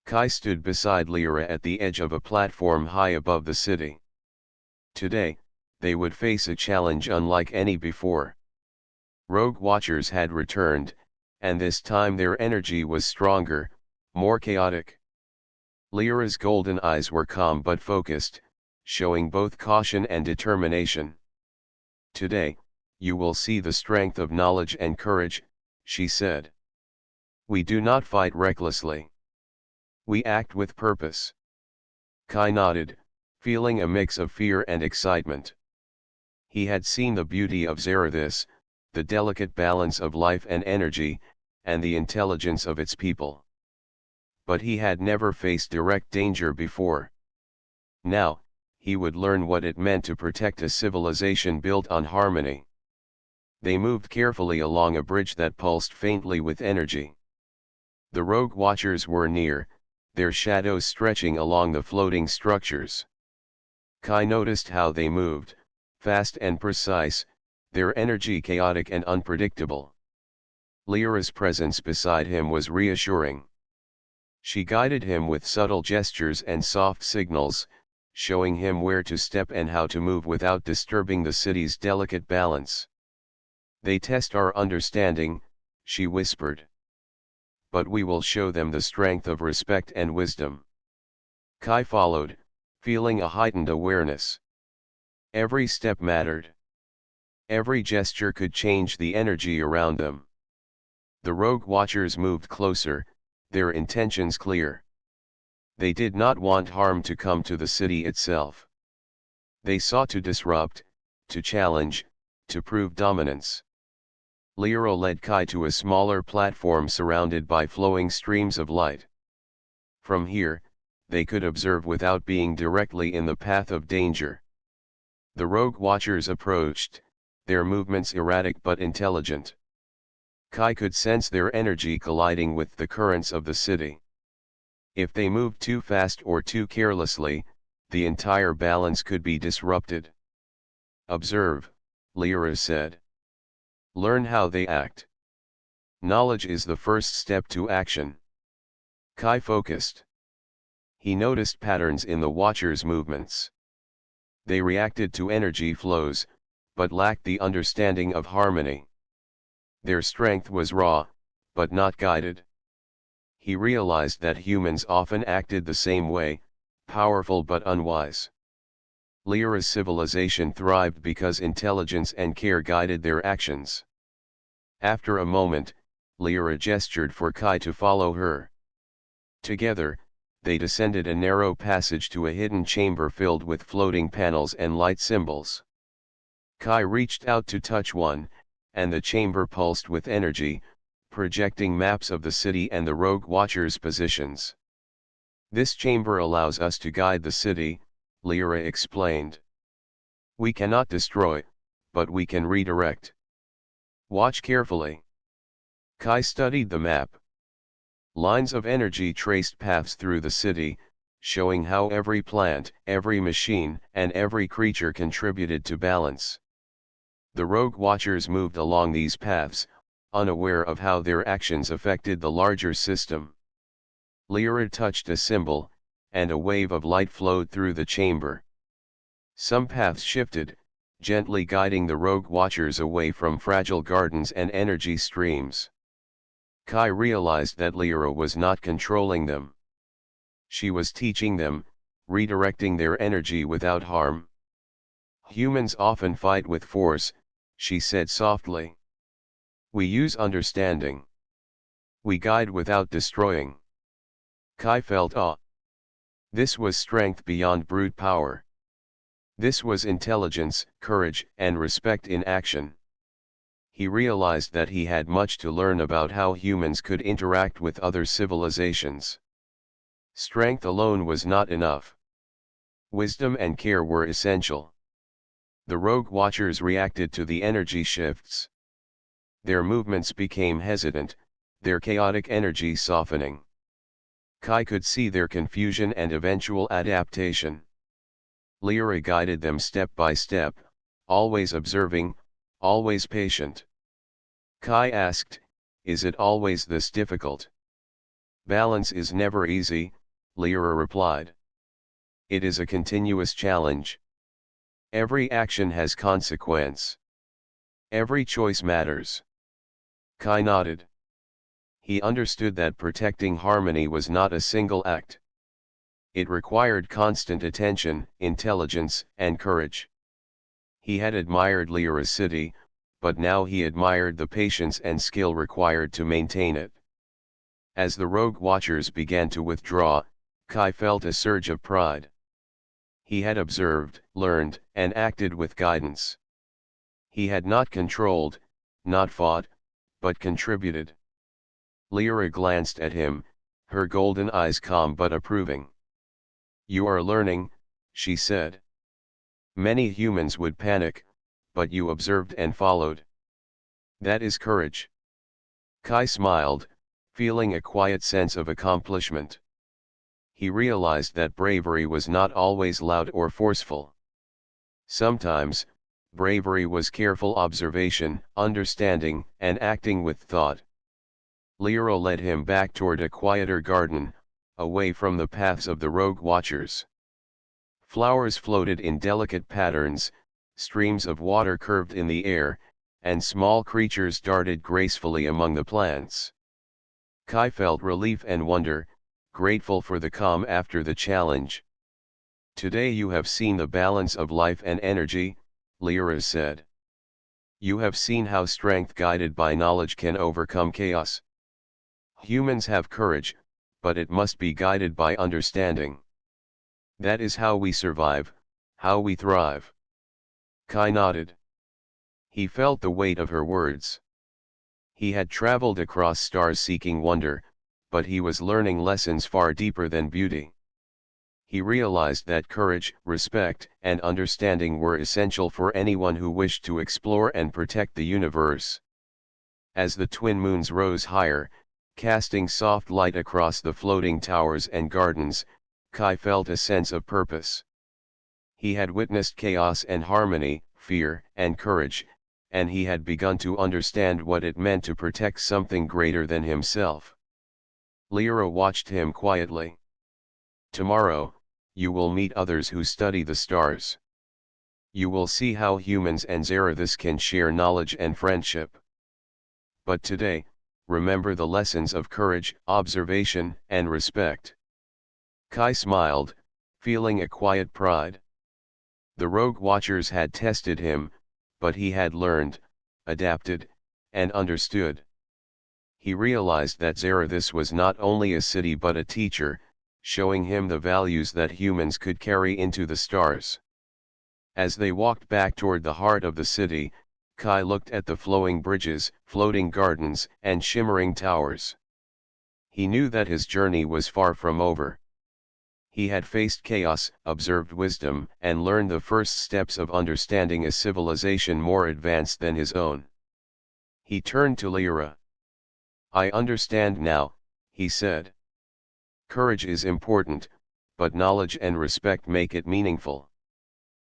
Kai stood beside Lyra at the edge of a platform high above the city. Today, they would face a challenge unlike any before. Rogue watchers had returned, and this time their energy was stronger, more chaotic. Lyra's golden eyes were calm but focused, showing both caution and determination. "Today, you will see the strength of knowledge and courage, she said. We do not fight recklessly. We act with purpose. Kai nodded, feeling a mix of fear and excitement. He had seen the beauty of Zarathus, the delicate balance of life and energy, and the intelligence of its people. But he had never faced direct danger before. Now, he would learn what it meant to protect a civilization built on harmony. They moved carefully along a bridge that pulsed faintly with energy. The rogue watchers were near, their shadows stretching along the floating structures. Kai noticed how they moved, fast and precise, their energy chaotic and unpredictable. Lyra's presence beside him was reassuring. She guided him with subtle gestures and soft signals, showing him where to step and how to move without disturbing the city's delicate balance. They test our understanding, she whispered. But we will show them the strength of respect and wisdom. Kai followed, feeling a heightened awareness. Every step mattered. Every gesture could change the energy around them. The rogue watchers moved closer, their intentions clear. They did not want harm to come to the city itself. They sought to disrupt, to challenge, to prove dominance. Lyra led Kai to a smaller platform surrounded by flowing streams of light. From here, they could observe without being directly in the path of danger. The rogue watchers approached, their movements erratic but intelligent. Kai could sense their energy colliding with the currents of the city. If they moved too fast or too carelessly, the entire balance could be disrupted. Observe, Lyra said. Learn how they act. Knowledge is the first step to action. Kai focused. He noticed patterns in the watchers' movements. They reacted to energy flows, but lacked the understanding of harmony. Their strength was raw, but not guided. He realized that humans often acted the same way, powerful but unwise. Lyra's civilization thrived because intelligence and care guided their actions. After a moment, Lyra gestured for Kai to follow her. Together, they descended a narrow passage to a hidden chamber filled with floating panels and light symbols. Kai reached out to touch one, and the chamber pulsed with energy, projecting maps of the city and the rogue watchers' positions. This chamber allows us to guide the city, Lyra explained. We cannot destroy, but we can redirect. Watch carefully. Kai studied the map. Lines of energy traced paths through the city, showing how every plant, every machine, and every creature contributed to balance. The rogue watchers moved along these paths, unaware of how their actions affected the larger system. Lyra touched a symbol, and a wave of light flowed through the chamber. Some paths shifted, gently guiding the rogue watchers away from fragile gardens and energy streams. Kai realized that Lyra was not controlling them. She was teaching them, redirecting their energy without harm. Humans often fight with force, she said softly. We use understanding. We guide without destroying. Kai felt awe. This was strength beyond brute power. This was intelligence, courage, and respect in action. He realized that he had much to learn about how humans could interact with other civilizations. Strength alone was not enough. Wisdom and care were essential. The rogue watchers reacted to the energy shifts. Their movements became hesitant, their chaotic energy softening. Kai could see their confusion and eventual adaptation. Lyra guided them step by step, always observing, always patient. Kai asked, "Is it always this difficult?" "Balance is never easy," Lyra replied. "It is a continuous challenge. Every action has consequence. Every choice matters." Kai nodded. He understood that protecting harmony was not a single act. It required constant attention, intelligence, and courage. He had admired Lyra's city, but now he admired the patience and skill required to maintain it. As the rogue watchers began to withdraw, Kai felt a surge of pride. He had observed, learned, and acted with guidance. He had not controlled, not fought, but contributed. Lyra glanced at him, her golden eyes calm but approving. "You are learning," she said. "Many humans would panic, but you observed and followed. That is courage." Kai smiled, feeling a quiet sense of accomplishment. He realized that bravery was not always loud or forceful. Sometimes, bravery was careful observation, understanding, and acting with thought. Lyra led him back toward a quieter garden, away from the paths of the rogue watchers. Flowers floated in delicate patterns, streams of water curved in the air, and small creatures darted gracefully among the plants. Kai felt relief and wonder, grateful for the calm after the challenge. "Today you have seen the balance of life and energy," Lyra said. "You have seen how strength guided by knowledge can overcome chaos. Humans have courage, but it must be guided by understanding. That is how we survive, how we thrive." Kai nodded. He felt the weight of her words. He had traveled across stars seeking wonder, but he was learning lessons far deeper than beauty. He realized that courage, respect, and understanding were essential for anyone who wished to explore and protect the universe. As the twin moons rose higher, casting soft light across the floating towers and gardens, Kai felt a sense of purpose. He had witnessed chaos and harmony, fear and courage, and he had begun to understand what it meant to protect something greater than himself. Lyra watched him quietly. "Tomorrow, you will meet others who study the stars. You will see how humans and Zarathus can share knowledge and friendship. But today, remember the lessons of courage, observation, and respect." Kai smiled, feeling a quiet pride. The rogue watchers had tested him, but he had learned, adapted, and understood. He realized that Zarathus was not only a city but a teacher, showing him the values that humans could carry into the stars. As they walked back toward the heart of the city, Kai looked at the flowing bridges, floating gardens, and shimmering towers. He knew that his journey was far from over. He had faced chaos, observed wisdom, and learned the first steps of understanding a civilization more advanced than his own. He turned to Lyra. "I understand now," he said. "Courage is important, but knowledge and respect make it meaningful.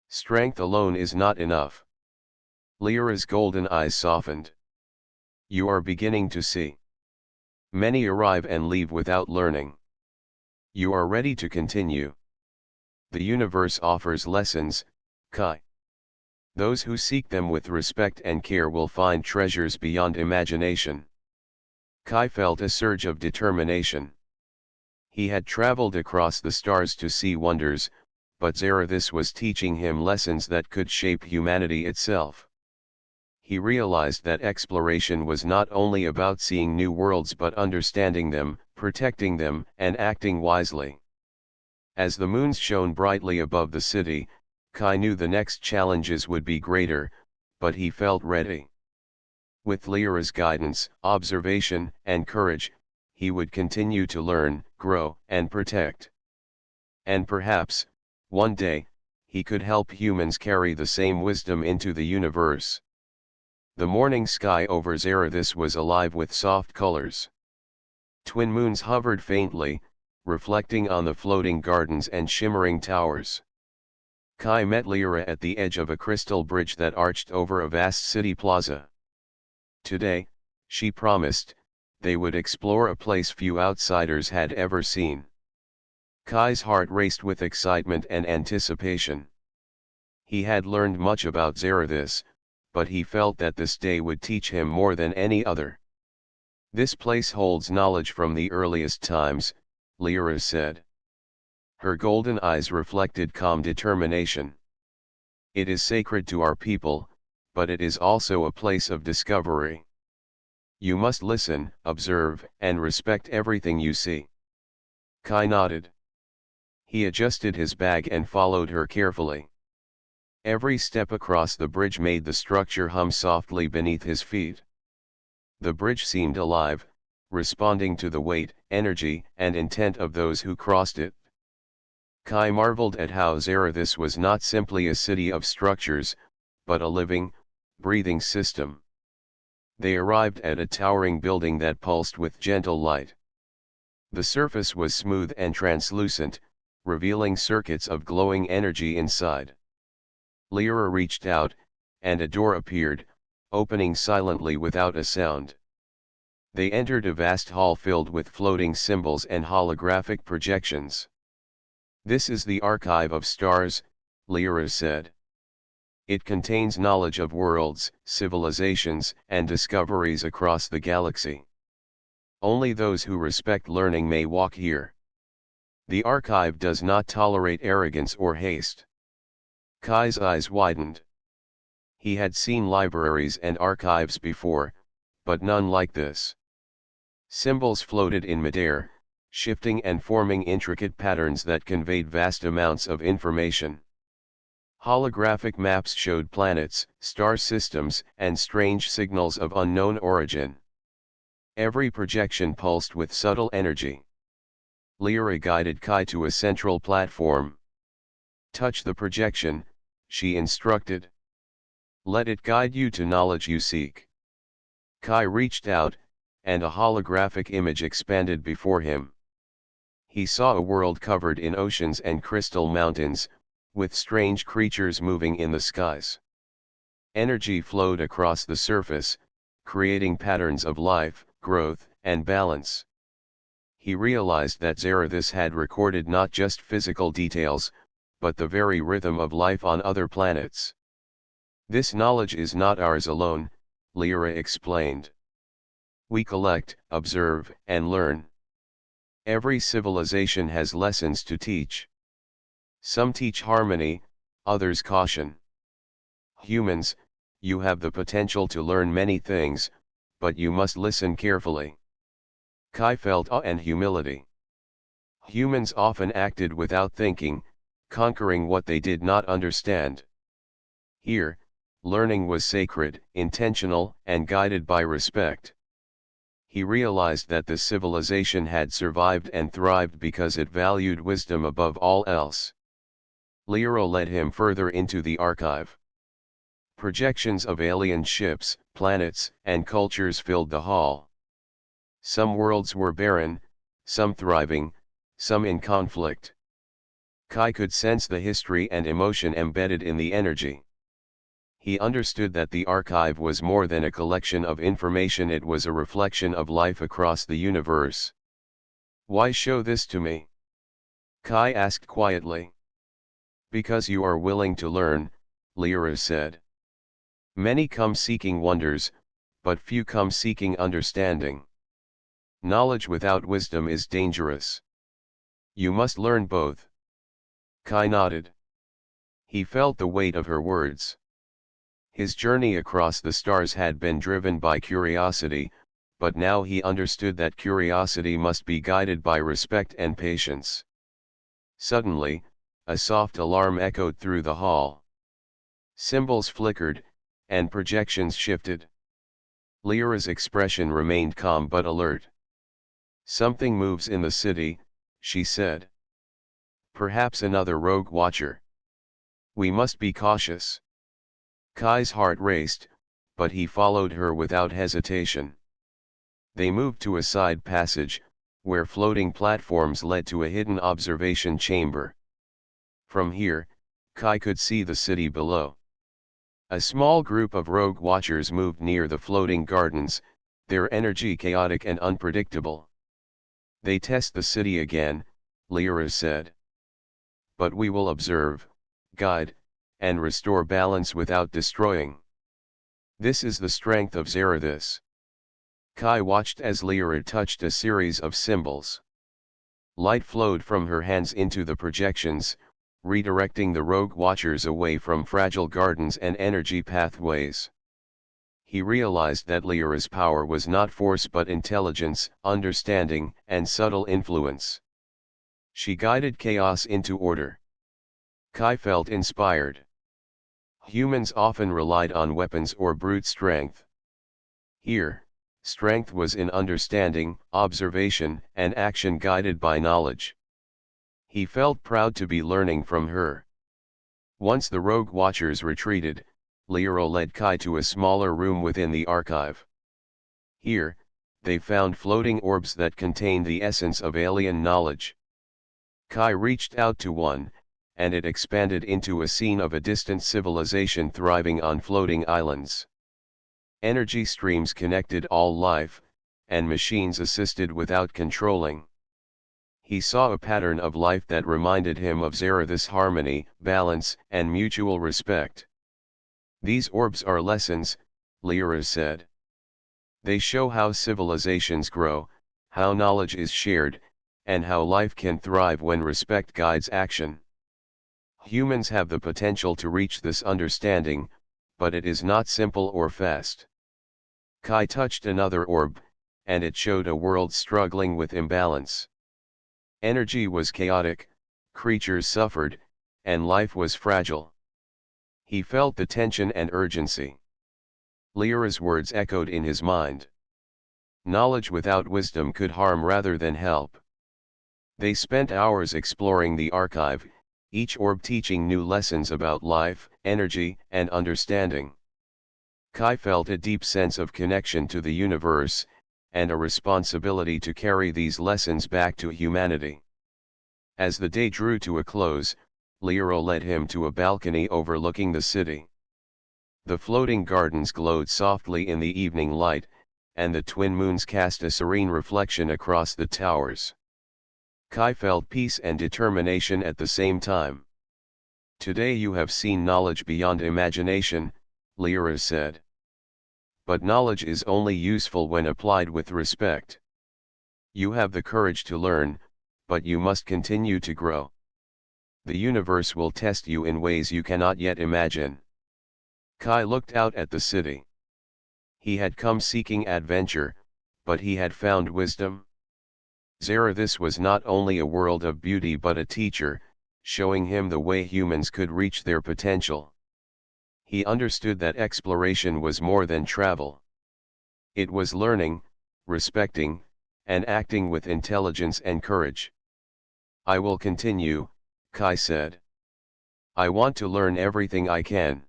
Strength alone is not enough." Lyra's golden eyes softened. "You are beginning to see. Many arrive and leave without learning. You are ready to continue. The universe offers lessons, Kai. Those who seek them with respect and care will find treasures beyond imagination." Kai felt a surge of determination. He had traveled across the stars to see wonders, but Zarathus was teaching him lessons that could shape humanity itself. He realized that exploration was not only about seeing new worlds but understanding them, protecting them, and acting wisely. As the moons shone brightly above the city, Kai knew the next challenges would be greater, but he felt ready. With Lyra's guidance, observation, and courage, he would continue to learn, grow, and protect. And perhaps, one day, he could help humans carry the same wisdom into the universe. The morning sky over Zarathus was alive with soft colors. Twin moons hovered faintly, reflecting on the floating gardens and shimmering towers. Kai met Lyra at the edge of a crystal bridge that arched over a vast city plaza. Today, she promised, they would explore a place few outsiders had ever seen. Kai's heart raced with excitement and anticipation. He had learned much about Zarathus, but he felt that this day would teach him more than any other. "This place holds knowledge from the earliest times," Lyra said. Her golden eyes reflected calm determination. "It is sacred to our people, but it is also a place of discovery. You must listen, observe, and respect everything you see. Kai nodded. He adjusted his bag and followed her carefully. Every step across the bridge made the structure hum softly beneath his feet. The bridge seemed alive, responding to the weight, energy, and intent of those who crossed it. Kai marveled at how Zarathus was not simply a city of structures, but a living, breathing system. They arrived at a towering building that pulsed with gentle light. The surface was smooth and translucent, revealing circuits of glowing energy inside. Lyra reached out, and a door appeared, opening silently without a sound. They entered a vast hall filled with floating symbols and holographic projections. "This is the Archive of Stars," Lyra said. "It contains knowledge of worlds, civilizations, and discoveries across the galaxy. Only those who respect learning may walk here. The archive does not tolerate arrogance or haste." Kai's eyes widened. He had seen libraries and archives before, but none like this. Symbols floated in midair, shifting and forming intricate patterns that conveyed vast amounts of information. Holographic maps showed planets, star systems, and strange signals of unknown origin. Every projection pulsed with subtle energy. Lyra guided Kai to a central platform. "Touch the projection," she instructed. "Let it guide you to knowledge you seek." Kai reached out, and a holographic image expanded before him. He saw a world covered in oceans and crystal mountains, with strange creatures moving in the skies. Energy flowed across the surface, creating patterns of life, growth, and balance. He realized that Zarathus had recorded not just physical details, but the very rhythm of life on other planets. "This knowledge is not ours alone," Lyra explained. "We collect, observe, and learn. Every civilization has lessons to teach. Some teach harmony, others caution. Humans, you have the potential to learn many things, but you must listen carefully." Kai felt awe and humility. Humans often acted without thinking, conquering what they did not understand. Here, learning was sacred, intentional, and guided by respect. He realized that the civilization had survived and thrived because it valued wisdom above all else. Lyra led him further into the archive. Projections of alien ships, planets, and cultures filled the hall. Some worlds were barren, some thriving, some in conflict. Kai could sense the history and emotion embedded in the energy. He understood that the archive was more than a collection of information, it was a reflection of life across the universe. "Why show this to me?" Kai asked quietly. "Because you are willing to learn," Lyra said. "Many come seeking wonders, but few come seeking understanding. Knowledge without wisdom is dangerous. You must learn both." Kai nodded. He felt the weight of her words. His journey across the stars had been driven by curiosity, but now he understood that curiosity must be guided by respect and patience. Suddenly, a soft alarm echoed through the hall. Symbols flickered, and projections shifted. Lyra's expression remained calm but alert. "Something moves in the city," she said. "Perhaps another rogue watcher. We must be cautious." Kai's heart raced, but he followed her without hesitation. They moved to a side passage, where floating platforms led to a hidden observation chamber. From here, Kai could see the city below. A small group of rogue watchers moved near the floating gardens, their energy chaotic and unpredictable. "They test the city again," Lyra said. "But we will observe, guide, and restore balance without destroying. This is the strength of Zarathus." Kai watched as Lyra touched a series of symbols. Light flowed from her hands into the projections, redirecting the rogue watchers away from fragile gardens and energy pathways. He realized that Lyra's power was not force but intelligence, understanding, and subtle influence. She guided chaos into order. Kai felt inspired. Humans often relied on weapons or brute strength. Here, strength was in understanding, observation, and action guided by knowledge. He felt proud to be learning from her. Once the rogue watchers retreated, Lyra led Kai to a smaller room within the archive. Here, they found floating orbs that contained the essence of alien knowledge. Kai reached out to one, and it expanded into a scene of a distant civilization thriving on floating islands. Energy streams connected all life, and machines assisted without controlling. He saw a pattern of life that reminded him of Zarathus: harmony, balance, and mutual respect. These orbs are lessons, Lyra said. They show how civilizations grow, how knowledge is shared, and how life can thrive when respect guides action. Humans have the potential to reach this understanding, but it is not simple or fast. Kai touched another orb, and it showed a world struggling with imbalance. Energy was chaotic, creatures suffered, and life was fragile. He felt the tension and urgency. Lyra's words echoed in his mind. Knowledge without wisdom could harm rather than help. They spent hours exploring the archive, each orb teaching new lessons about life, energy, and understanding. Kai felt a deep sense of connection to the universe, and a responsibility to carry these lessons back to humanity. As the day drew to a close, Lyra led him to a balcony overlooking the city. The floating gardens glowed softly in the evening light, and the twin moons cast a serene reflection across the towers. Kai felt peace and determination at the same time. Today you have seen knowledge beyond imagination, Lyra said. But knowledge is only useful when applied with respect. You have the courage to learn, but you must continue to grow. The universe will test you in ways you cannot yet imagine. Kai looked out at the city. He had come seeking adventure, but he had found wisdom. Zarathus was not only a world of beauty but a teacher, showing him the way humans could reach their potential. He understood that exploration was more than travel. It was learning, respecting, and acting with intelligence and courage. I will continue, Kai said. I want to learn everything I can.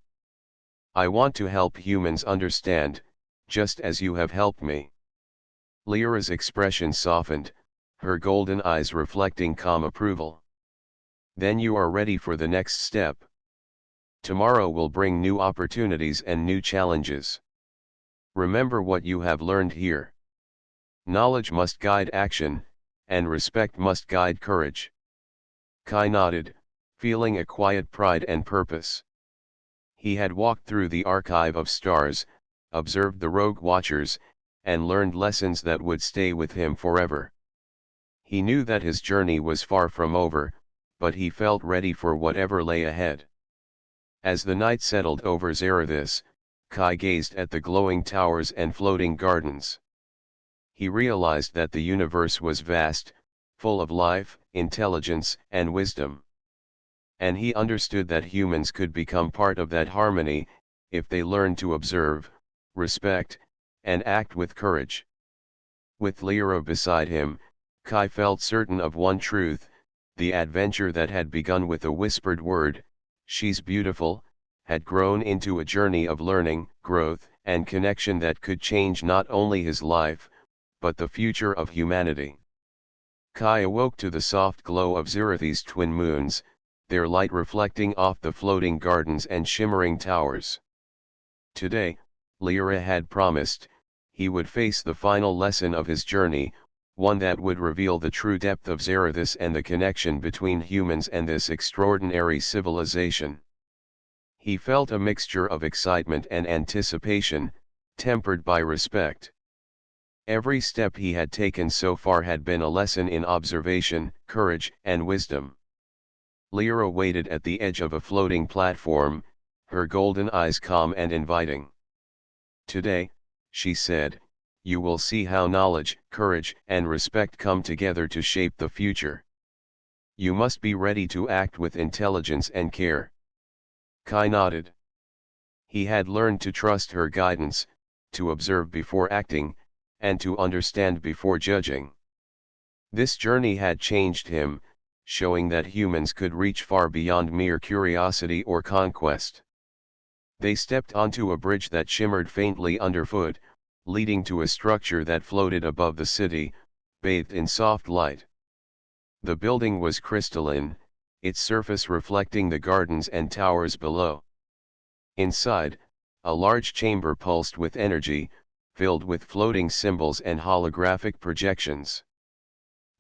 I want to help humans understand, just as you have helped me. Lyra's expression softened, her golden eyes reflecting calm approval. Then you are ready for the next step. Tomorrow will bring new opportunities and new challenges. Remember what you have learned here. Knowledge must guide action, and respect must guide courage. Kai nodded, feeling a quiet pride and purpose. He had walked through the archive of stars, observed the rogue watchers, and learned lessons that would stay with him forever. He knew that his journey was far from over, but he felt ready for whatever lay ahead. As the night settled over Zarathus, Kai gazed at the glowing towers and floating gardens. He realized that the universe was vast, full of life, intelligence, and wisdom. And he understood that humans could become part of that harmony, if they learned to observe, respect, and act with courage. With Lyra beside him, Kai felt certain of one truth: the adventure that had begun with a whispered word, "She's beautiful," had grown into a journey of learning, growth, and connection that could change not only his life, but the future of humanity. Kai awoke to the soft glow of Zarathus's twin moons, their light reflecting off the floating gardens and shimmering towers. Today, Lyra had promised, he would face the final lesson of his journey, one that would reveal the true depth of Zarathus and the connection between humans and this extraordinary civilization. He felt a mixture of excitement and anticipation, tempered by respect. Every step he had taken so far had been a lesson in observation, courage, and wisdom. Lyra waited at the edge of a floating platform, her golden eyes calm and inviting. "Today," she said, "you will see how knowledge, courage, and respect come together to shape the future. You must be ready to act with intelligence and care." Kai nodded. He had learned to trust her guidance, to observe before acting, and to understand before judging. This journey had changed him, showing that humans could reach far beyond mere curiosity or conquest. They stepped onto a bridge that shimmered faintly underfoot, leading to a structure that floated above the city, bathed in soft light. The building was crystalline, its surface reflecting the gardens and towers below. Inside, a large chamber pulsed with energy, filled with floating symbols and holographic projections.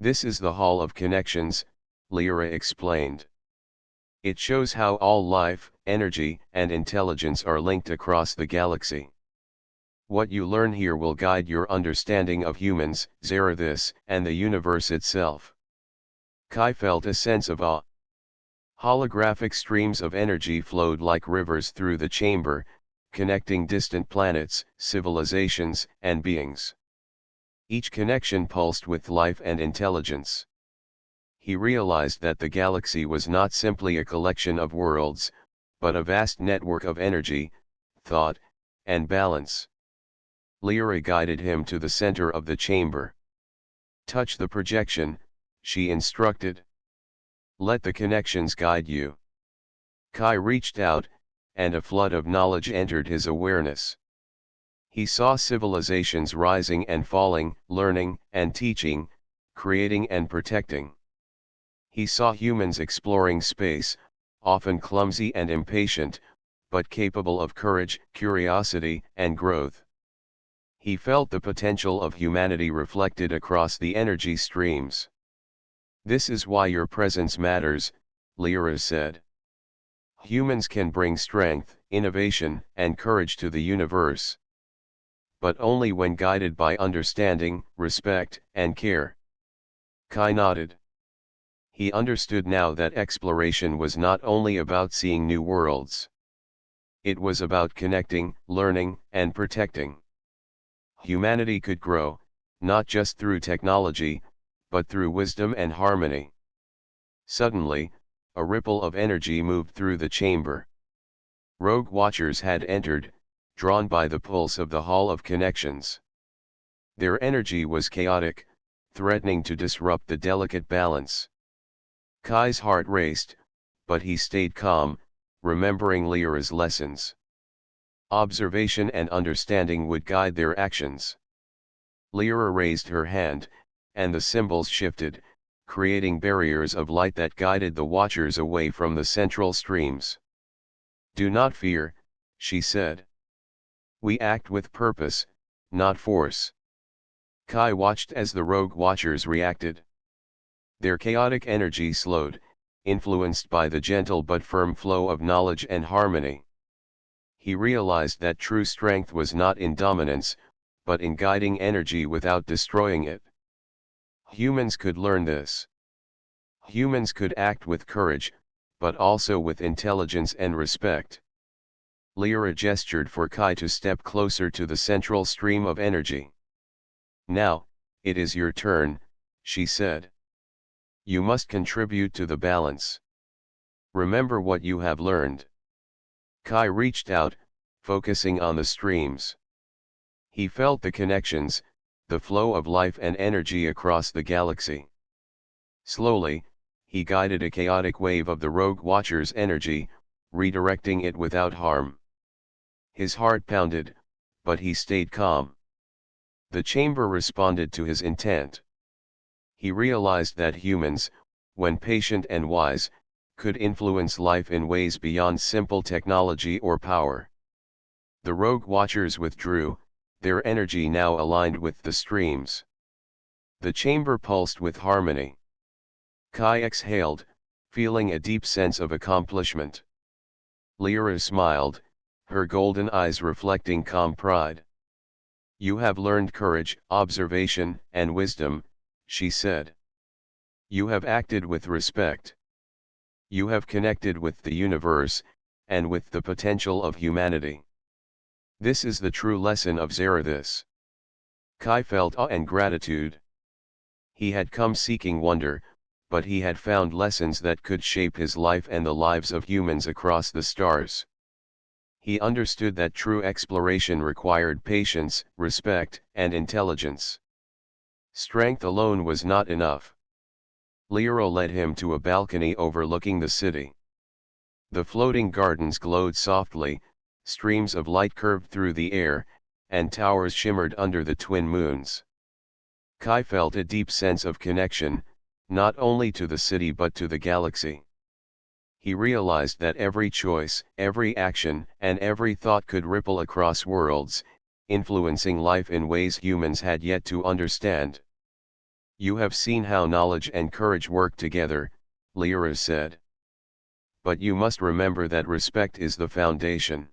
"This is the Hall of Connections," Lyra explained. "It shows how all life, energy, and intelligence are linked across the galaxy. What you learn here will guide your understanding of humans, Zarathus, and the universe itself." Kai felt a sense of awe. Holographic streams of energy flowed like rivers through the chamber, connecting distant planets, civilizations, and beings. Each connection pulsed with life and intelligence. He realized that the galaxy was not simply a collection of worlds, but a vast network of energy, thought, and balance. Lyra guided him to the center of the chamber. "Touch the projection," she instructed. "Let the connections guide you." Kai reached out, and a flood of knowledge entered his awareness. He saw civilizations rising and falling, learning and teaching, creating and protecting. He saw humans exploring space, often clumsy and impatient, but capable of courage, curiosity, and growth. He felt the potential of humanity reflected across the energy streams. "This is why your presence matters," Lyra said. "Humans can bring strength, innovation, and courage to the universe. But only when guided by understanding, respect, and care." Kai nodded. He understood now that exploration was not only about seeing new worlds. It was about connecting, learning, and protecting. Humanity could grow, not just through technology, but through wisdom and harmony. Suddenly, a ripple of energy moved through the chamber. Rogue Watchers had entered, drawn by the pulse of the Hall of Connections. Their energy was chaotic, threatening to disrupt the delicate balance. Kai's heart raced, but he stayed calm, remembering Lyra's lessons. Observation and understanding would guide their actions. Lyra raised her hand, and the symbols shifted, creating barriers of light that guided the Watchers away from the central streams. "Do not fear," she said. "We act with purpose, not force." Kai watched as the Rogue Watchers reacted. Their chaotic energy slowed, influenced by the gentle but firm flow of knowledge and harmony. He realized that true strength was not in dominance, but in guiding energy without destroying it. Humans could learn this. Humans could act with courage, but also with intelligence and respect. Lyra gestured for Kai to step closer to the central stream of energy. "Now, it is your turn," she said. "You must contribute to the balance. Remember what you have learned." Kai reached out, focusing on the streams. He felt the connections, the flow of life and energy across the galaxy. Slowly, he guided a chaotic wave of the Rogue Watcher's energy, redirecting it without harm. His heart pounded, but he stayed calm. The chamber responded to his intent. He realized that humans, when patient and wise, could influence life in ways beyond simple technology or power. The Rogue Watchers withdrew, their energy now aligned with the streams. The chamber pulsed with harmony. Kai exhaled, feeling a deep sense of accomplishment. Lyra smiled, her golden eyes reflecting calm pride. "You have learned courage, observation, and wisdom," she said. "You have acted with respect. You have connected with the universe, and with the potential of humanity. This is the true lesson of Zarathus. Kai felt awe and gratitude. He had come seeking wonder, but he had found lessons that could shape his life and the lives of humans across the stars. He understood that true exploration required patience, respect, and intelligence. Strength alone was not enough. Lyra led him to a balcony overlooking the city. The floating gardens glowed softly, streams of light curved through the air, and towers shimmered under the twin moons. Kai felt a deep sense of connection, not only to the city but to the galaxy. He realized that every choice, every action, and every thought could ripple across worlds, influencing life in ways humans had yet to understand. You have seen how knowledge and courage work together, Lyra said. But you must remember that respect is the foundation.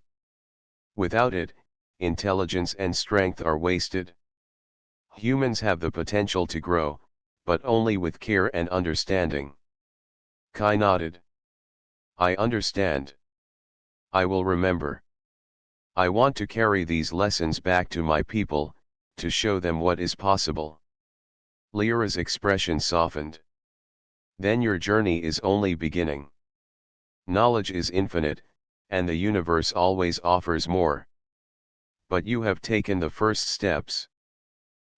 Without it, intelligence and strength are wasted. Humans have the potential to grow, but only with care and understanding. Kai nodded. I understand. I will remember. I want to carry these lessons back to my people, to show them what is possible. Lyra's expression softened. Then your journey is only beginning. Knowledge is infinite, and the universe always offers more. But you have taken the first steps.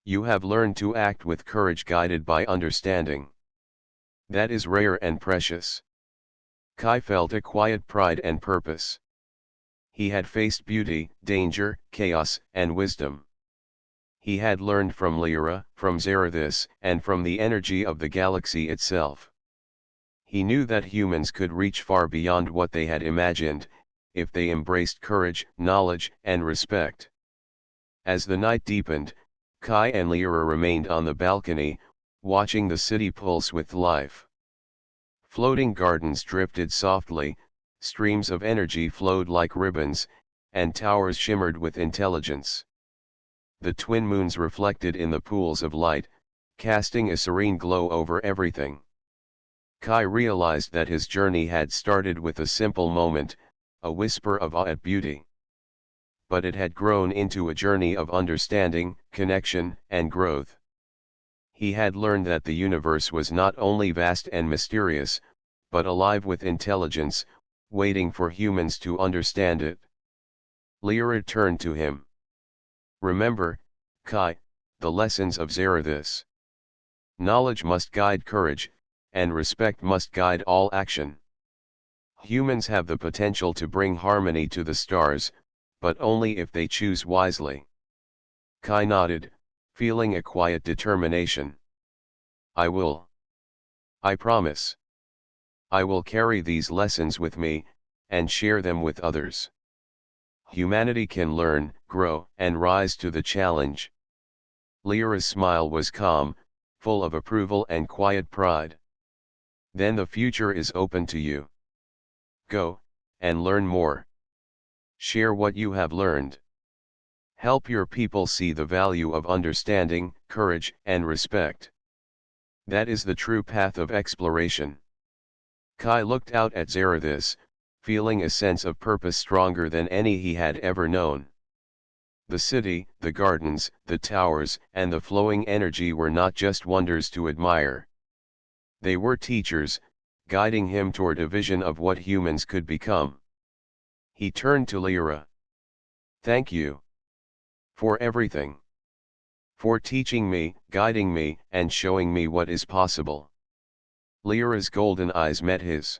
You have learned to act with courage guided by understanding. That is rare and precious. Kai felt a quiet pride and purpose. He had faced beauty, danger, chaos, and wisdom. He had learned from Lyra, from Zarathus, and from the energy of the galaxy itself. He knew that humans could reach far beyond what they had imagined, if they embraced courage, knowledge, and respect. As the night deepened, Kai and Lyra remained on the balcony, watching the city pulse with life. Floating gardens drifted softly, streams of energy flowed like ribbons, and towers shimmered with intelligence. The twin moons reflected in the pools of light, casting a serene glow over everything. Kai realized that his journey had started with a simple moment, a whisper of awe at beauty. But it had grown into a journey of understanding, connection, and growth. He had learned that the universe was not only vast and mysterious, but alive with intelligence, waiting for humans to understand it. Lyra turned to him. Remember, Kai, the lessons of Zarathus. Knowledge must guide courage, and respect must guide all action. Humans have the potential to bring harmony to the stars, but only if they choose wisely. Kai nodded, feeling a quiet determination. I will. I promise. I will carry these lessons with me, and share them with others. Humanity can learn, grow, and rise to the challenge. Lyra's smile was calm, full of approval and quiet pride. Then the future is open to you. Go, and learn more. Share what you have learned. Help your people see the value of understanding, courage, and respect. That is the true path of exploration. Kai looked out at Zarathus, feeling a sense of purpose stronger than any he had ever known. The city, the gardens, the towers, and the flowing energy were not just wonders to admire. They were teachers, guiding him toward a vision of what humans could become. He turned to Lyra. Thank you. For everything. For teaching me, guiding me, and showing me what is possible. Lyra's golden eyes met his.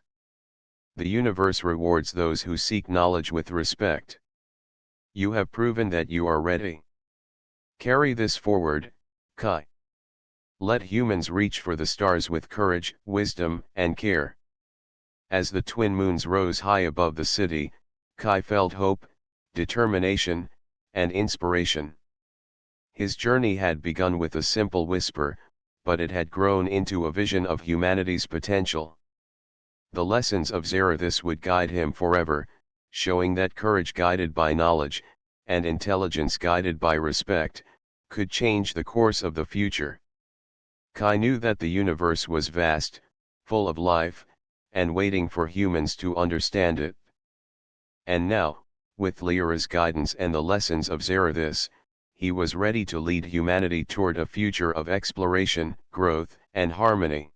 The universe rewards those who seek knowledge with respect. You have proven that you are ready. Carry this forward, Kai. Let humans reach for the stars with courage, wisdom, and care. As the twin moons rose high above the city, Kai felt hope, determination, and inspiration. His journey had begun with a simple whisper, but it had grown into a vision of humanity's potential. The lessons of Zarathus would guide him forever, showing that courage guided by knowledge, and intelligence guided by respect, could change the course of the future. Kai knew that the universe was vast, full of life, and waiting for humans to understand it. And now, with Lyra's guidance and the lessons of Zarathus, he was ready to lead humanity toward a future of exploration, growth, and harmony.